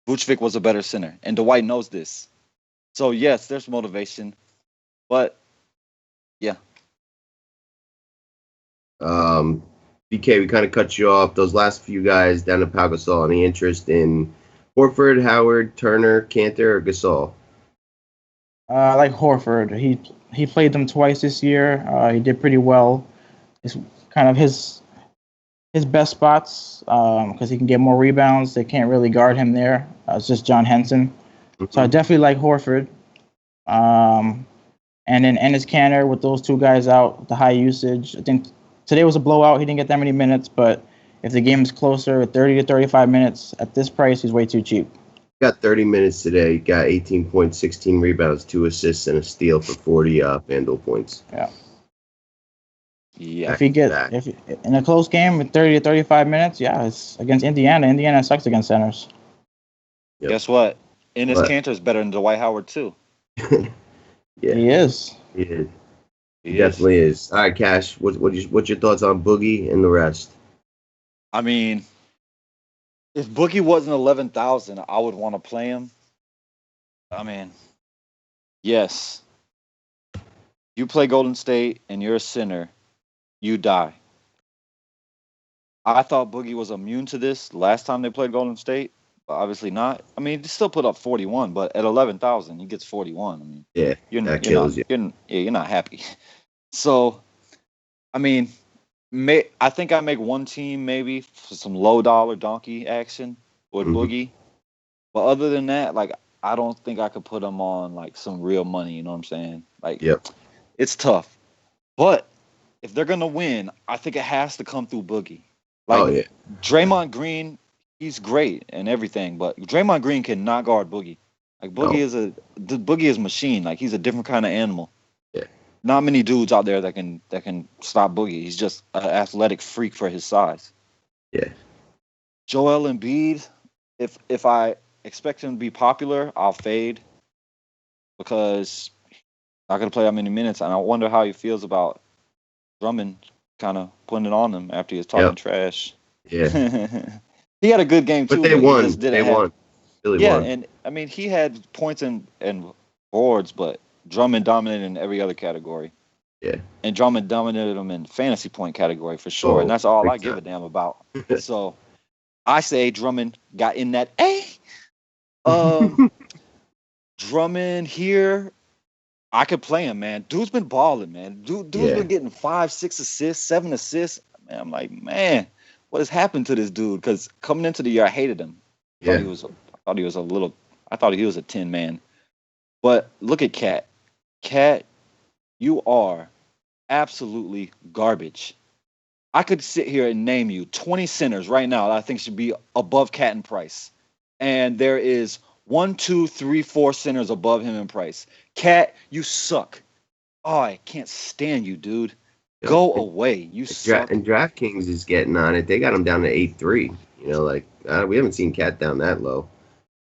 Vucevic was a better center, and Dwight knows this. So, yes, there's motivation, but, yeah. BK, we kind of cut you off. Those last few guys down to Pau Gasol. Any interest in Horford, Howard, Turner, Cantor, or Gasol? I like Horford. He played them twice this year. He did pretty well. It's kind of his best spots because he can get more rebounds. They can't really guard him there. It's just John Henson. So I definitely like Horford. And then Enes Kanter with those two guys out, the high usage. I think today was a blowout. He didn't get that many minutes, but if the game is closer, 30 to 35 minutes, at this price, he's way too cheap. Got 30 minutes today. Got 18 points, 16 rebounds, 2 assists, and a steal for 40 FanDuel points. Yeah. Yeah. If in a close game with 30 to 35 minutes, yeah, it's against Indiana. Indiana sucks against centers. Yep. Guess what? Enes Kanter is better than Dwight Howard too. Yeah, he is. He definitely is. All right, Cash. What's your thoughts on Boogie and the rest? I mean, if Boogie wasn't 11,000, I would want to play him. I mean, yes. You play Golden State and you're a center, you die. I thought Boogie was immune to this last time they played Golden State, but obviously not. I mean, he still put up 41, but at 11,000, he gets 41. I mean, that kills you. You're not happy. So, I mean, I think I make one team maybe for some low dollar donkey action with Boogie, but other than that, like, I don't think I could put him on like some real money. You know what I'm saying? Like, it's tough. But if they're gonna win, I think it has to come through Boogie. Like, Draymond Green, he's great and everything, but Draymond Green cannot guard Boogie. Like, Boogie is a machine. Like, he's a different kind of animal. Yeah. Not many dudes out there that can stop Boogie. He's just an athletic freak for his size. Yeah. Joel Embiid, if I expect him to be popular, I'll fade because he's not going to play that many minutes, and I wonder how he feels about Drummond kind of putting it on him after he was talking trash. Yeah. He had a good game, too. But they won. They won. Really won. And, I mean, he had points and boards, but Drummond dominated in every other category. Yeah. And Drummond dominated him in fantasy point category for sure. And that's all I give a damn about. So I say Drummond got in that A. Drummond here, I could play him, man. Dude's been balling, man. Dude's been getting 5, 6 assists, 7 assists. Man, I'm like, man, what has happened to this dude? Because coming into the year, I hated him. I thought he was a 10 man. But look at Cat. Cat, you are absolutely garbage. I could sit here and name you 20 centers right now that I think should be above Cat in price. And there is 1, 2, 3, 4 centers above him in price. Cat, you suck. Oh, I can't stand you, dude. Go away. You suck. And DraftKings is getting on it. They got him down to 8-3. You know, like we haven't seen Cat down that low.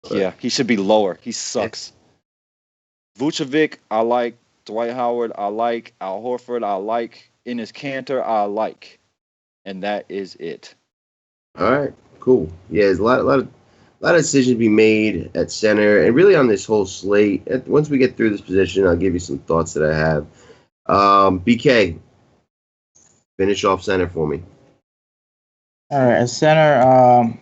But. Yeah, he should be lower. He sucks. Vucevic, I like. Dwight Howard, I like. Al Horford, I like. Enes Kanter, I like. And that is it. All right, cool. Yeah, there's a lot of decisions to be made at center, and really on this whole slate. Once we get through this position, I'll give you some thoughts that I have. BK, finish off center for me. All right, at center,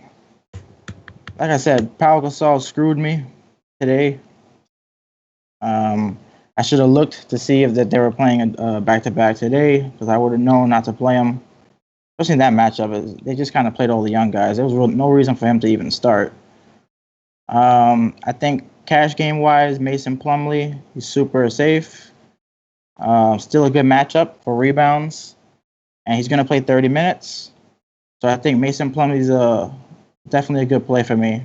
like I said, Pau Gasol screwed me today. I should have looked to see if that they were playing back-to-back today, because I would have known not to play him. Especially in that matchup, they just kind of played all the young guys. There was no reason for him to even start. I think cash game-wise, Mason Plumlee, he's super safe. Still a good matchup for rebounds, and he's going to play 30 minutes. So I think Mason Plumlee's definitely a good play for me.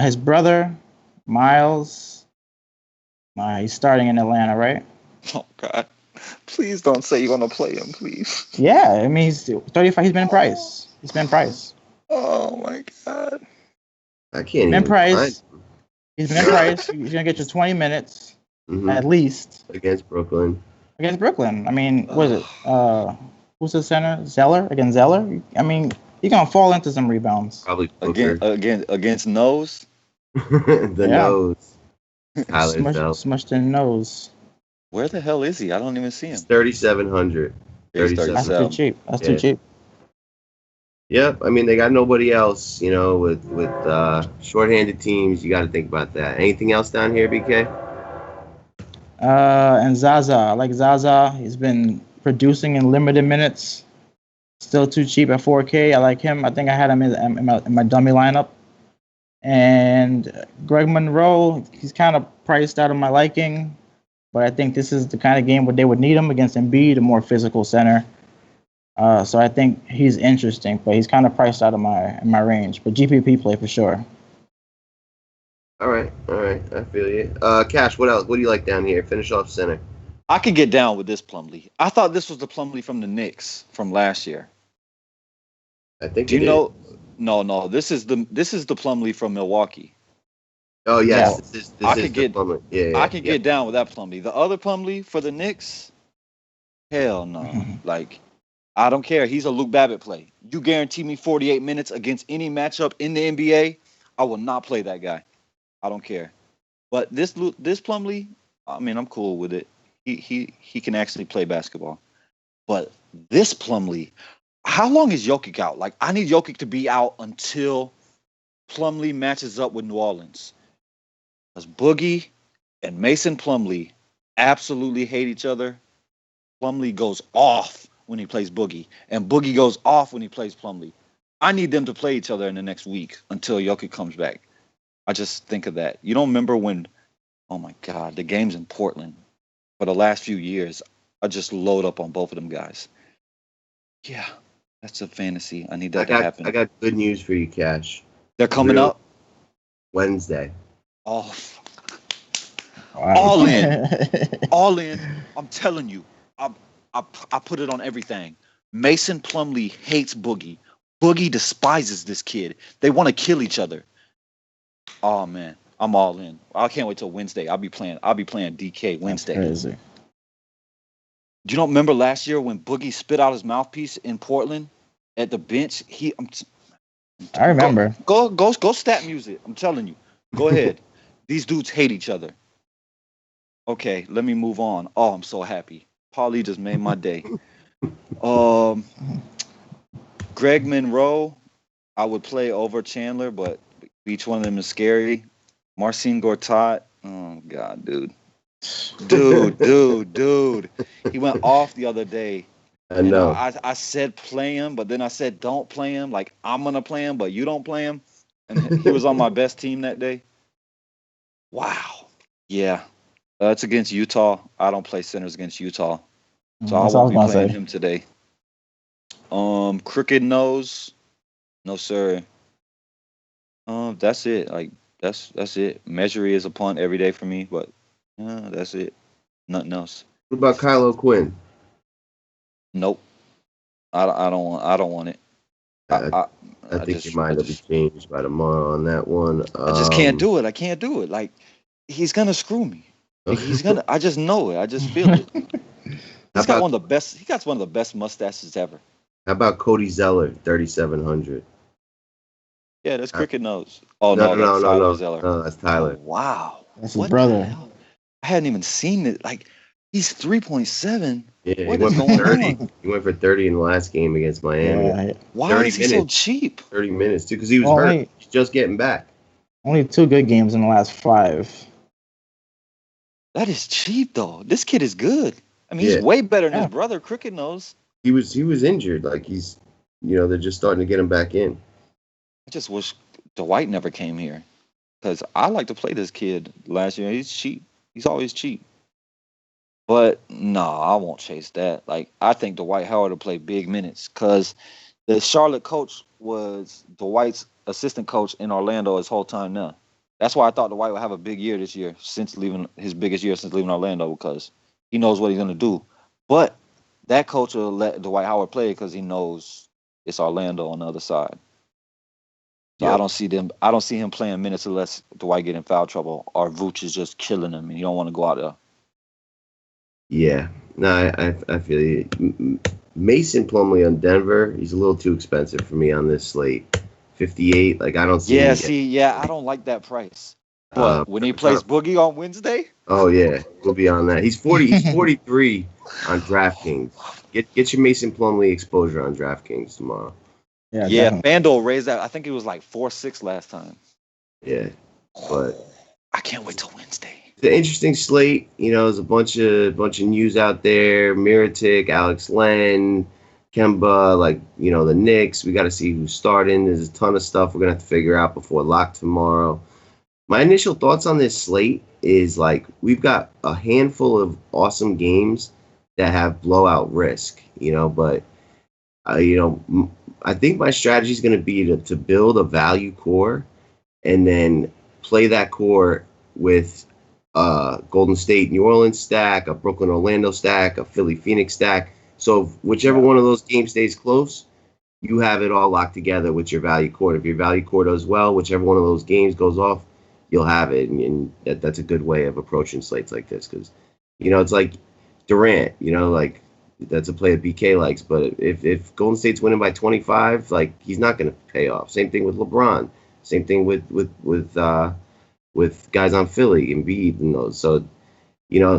His brother, Miles, he's starting in Atlanta, right? Oh, God. Please don't say you're going to play him, please. Yeah, I mean, he's 35. He's been Price. He's been Price. Oh, my God. I can't even Price. He's been Price. He's going to get you 20 minutes at least. Against Brooklyn. I mean, what is it? Who's the center? Zeller? Against Zeller? I mean, he's going to fall into some rebounds. Probably against Nose? Nose. Smushed in the nose. Where the hell is he? I don't even see him. It's 3,700. That's too cheap. Too cheap. Yep. I mean, they got nobody else, you know, with shorthanded teams. You got to think about that. Anything else down here, BK? And Zaza. I like Zaza. He's been producing in limited minutes. Still too cheap at 4K. I like him. I think I had him in my dummy lineup. And Greg Monroe, he's kind of priced out of my liking. But I think this is the kind of game where they would need him against Embiid, a more physical center. So I think he's interesting, but he's kind of priced out of my range. But GPP play for sure. All right. I feel you. Cash, what else? What do you like down here? Finish off center. I could get down with this Plumlee. I thought this was the Plumlee from the Knicks from last year. I think. Do you know? No. This is the Plumlee from Milwaukee. Oh yes, this I is could get. Plumlee. Yeah, I could get down with that Plumlee. The other Plumlee for the Knicks, hell no. Like, I don't care. He's a Luke Babbitt play. You guarantee me 48 minutes against any matchup in the NBA, I will not play that guy. I don't care. But this Plumlee, I mean, I'm cool with it. He can actually play basketball. But this Plumlee, how long is Jokic out? Like, I need Jokic to be out until Plumlee matches up with New Orleans. Because Boogie and Mason Plumlee absolutely hate each other. Plumlee goes off when he plays Boogie, and Boogie goes off when he plays Plumlee. I need them to play each other in the next week until Jokic comes back. I just think of that. You don't remember when, oh my God, the games in Portland for the last few years, I just load up on both of them guys. Yeah, that's a fantasy. I need that to happen. I got good news for you, Cash. They're coming up Wednesday. Oh, wow. all in. I'm telling you, I put it on everything. Mason Plumlee hates Boogie. Boogie despises this kid. They want to kill each other. Oh man, I'm all in. I can't wait till Wednesday. I'll be playing DK Wednesday. That's crazy. Do you not remember last year when Boogie spit out his mouthpiece in Portland at the bench? I remember. Go stat music. I'm telling you. Go ahead. These dudes hate each other. Okay, let me move on. Oh, I'm so happy. Paulie just made my day. Greg Monroe, I would play over Chandler, but each one of them is scary. Marcin Gortat, oh God, dude. He went off the other day. I know. I said play him, but then I said don't play him. Like, I'm going to play him, but you don't play him. And he was on my best team that day. Wow. Yeah. It's against Utah. I don't play centers against Utah. So I won't be playing him today. Crooked Nose. No, sir. That's it. Like, that's it. Measury is a punt every day for me, but that's it. Nothing else. What about Kylo Quinn? Nope. I don't want it. I think your mind will be changed by tomorrow on that one. I just can't do it. I can't do it. Like, he's gonna screw me. He's gonna. I just know it. I just feel it. He got one of the best mustaches ever. How about Cody Zeller, 3,700? Yeah, that's Cricket Nose. Oh no, Zeller. No, that's Tyler. Oh, wow, that's his brother. I hadn't even seen it. Like, he's 3.7. Yeah, he went for 30. He went for 30 in the last game against Miami. Yeah. Why is he so cheap? 30 minutes too, because he was hurt. He's just getting back. Only 2 good games in the last 5. That is cheap, though. This kid is good. I mean, he's way better than his brother, Cricket Nose. He was injured. Like, he's, they're just starting to get him back in. I just wish Dwight never came here, because I like to play this kid last year. He's cheap. He's always cheap. But no, I won't chase that. Like, I think Dwight Howard will play big minutes, because the Charlotte coach was Dwight's assistant coach in Orlando his whole time now. That's why I thought Dwight would have a big year this year, his biggest year since leaving Orlando, because he knows what he's going to do. But that coach will let Dwight Howard play because he knows it's Orlando on the other side. So I don't see him playing minutes unless Dwight get in foul trouble or Vooch is just killing him and you don't want to go out there. Yeah. No, I feel you. Mason Plumlee on Denver, he's a little too expensive for me on this slate. 58, like, I don't see. I don't like that price. But when he plays Boogie on Wednesday? Oh yeah, we'll be on that. He's 43 on DraftKings. Get your Mason Plumlee exposure on DraftKings tomorrow. Yeah, FanDuel raised that. I think it was like 4-6 last time. Yeah, but I can't wait till Wednesday. It's an interesting slate. There's a bunch of news out there. Miritic, Alex Len, Kemba, like, the Knicks. We got to see who's starting. There's a ton of stuff we're gonna have to figure out before lock tomorrow. My initial thoughts on this slate is, like, we've got a handful of awesome games that have blowout risk, but I think my strategy is going to be to build a value core and then play that core with a Golden State New Orleans stack, a Brooklyn Orlando stack, a Philly Phoenix stack. So whichever one of those games stays close, you have it all locked together with your value core. If your value core does well, whichever one of those games goes off, you'll have it. And that's a good way of approaching slates like this, because, it's like Durant, like, that's a play that BK likes. But if Golden State's winning by 25, like, he's not going to pay off. Same thing with LeBron. Same thing with guys on Philly and Embiid and those. So,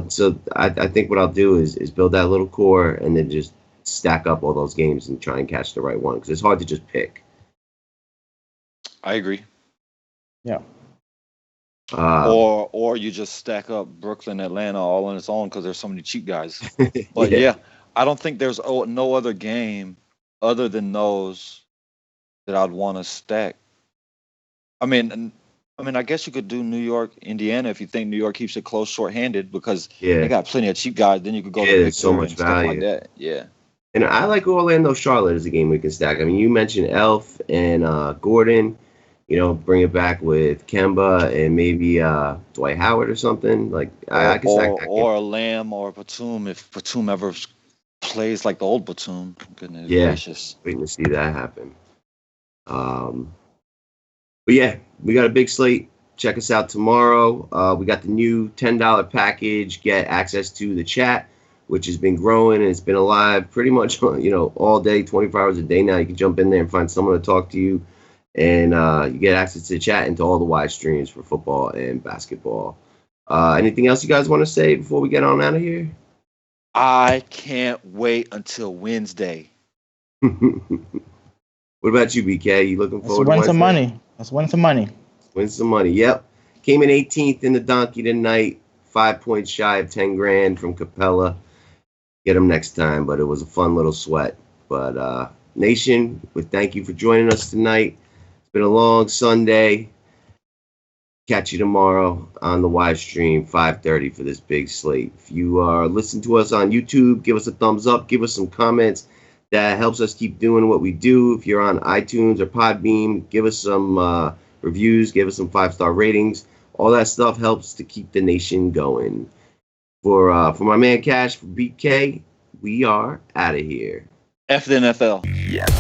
so I think what I'll do is build that little core and then just stack up all those games and try and catch the right one, because it's hard to just pick. I agree. Yeah. Or you just stack up Brooklyn, Atlanta all on its own because there's so many cheap guys. But yeah, I don't think there's no other game other than those that I'd want to stack. I mean, I guess you could do New York, Indiana if you think New York keeps it close, short-handed, because they got plenty of cheap guys. Then you could go to there's so much value like that. Yeah. And I like Orlando Charlotte as a game we can stack. I mean, you mentioned Elf and Gordon. Bring it back with Kemba and maybe Dwight Howard or something. Like, I can stack that. Or a Lamb or a Batum if Batum ever plays like the old Batum. Goodness gracious. Waiting to see that happen. But yeah, we got a big slate. Check us out tomorrow. We got the new $10 package. Get access to the chat, which has been growing and it's been alive pretty much, all day, 24 hours a day now. You can jump in there and find someone to talk to you. And you get access to the chat and to all the live streams for football and basketball. Anything else you guys want to say before we get on out of here? I can't wait until Wednesday. What about you, BK? You looking Let's forward to win Wednesday? some money. Let's win some money. Win some money. Yep. Came in 18th in the donkey tonight. 5 points shy of 10 grand from Capella. Get him next time, but it was a fun little sweat. But Nation, we thank you for joining us tonight. It's been a long Sunday. Catch you tomorrow on the live stream, 5:30 for this big slate. If you are listening to us on YouTube, give us a thumbs up, give us some comments. That helps us keep doing what we do. If you're on iTunes or Podbean, give us some reviews, give us some 5-star ratings. All that stuff helps to keep the nation going. For my man Cash, for BK, we are out of here. F the NFL. Yes.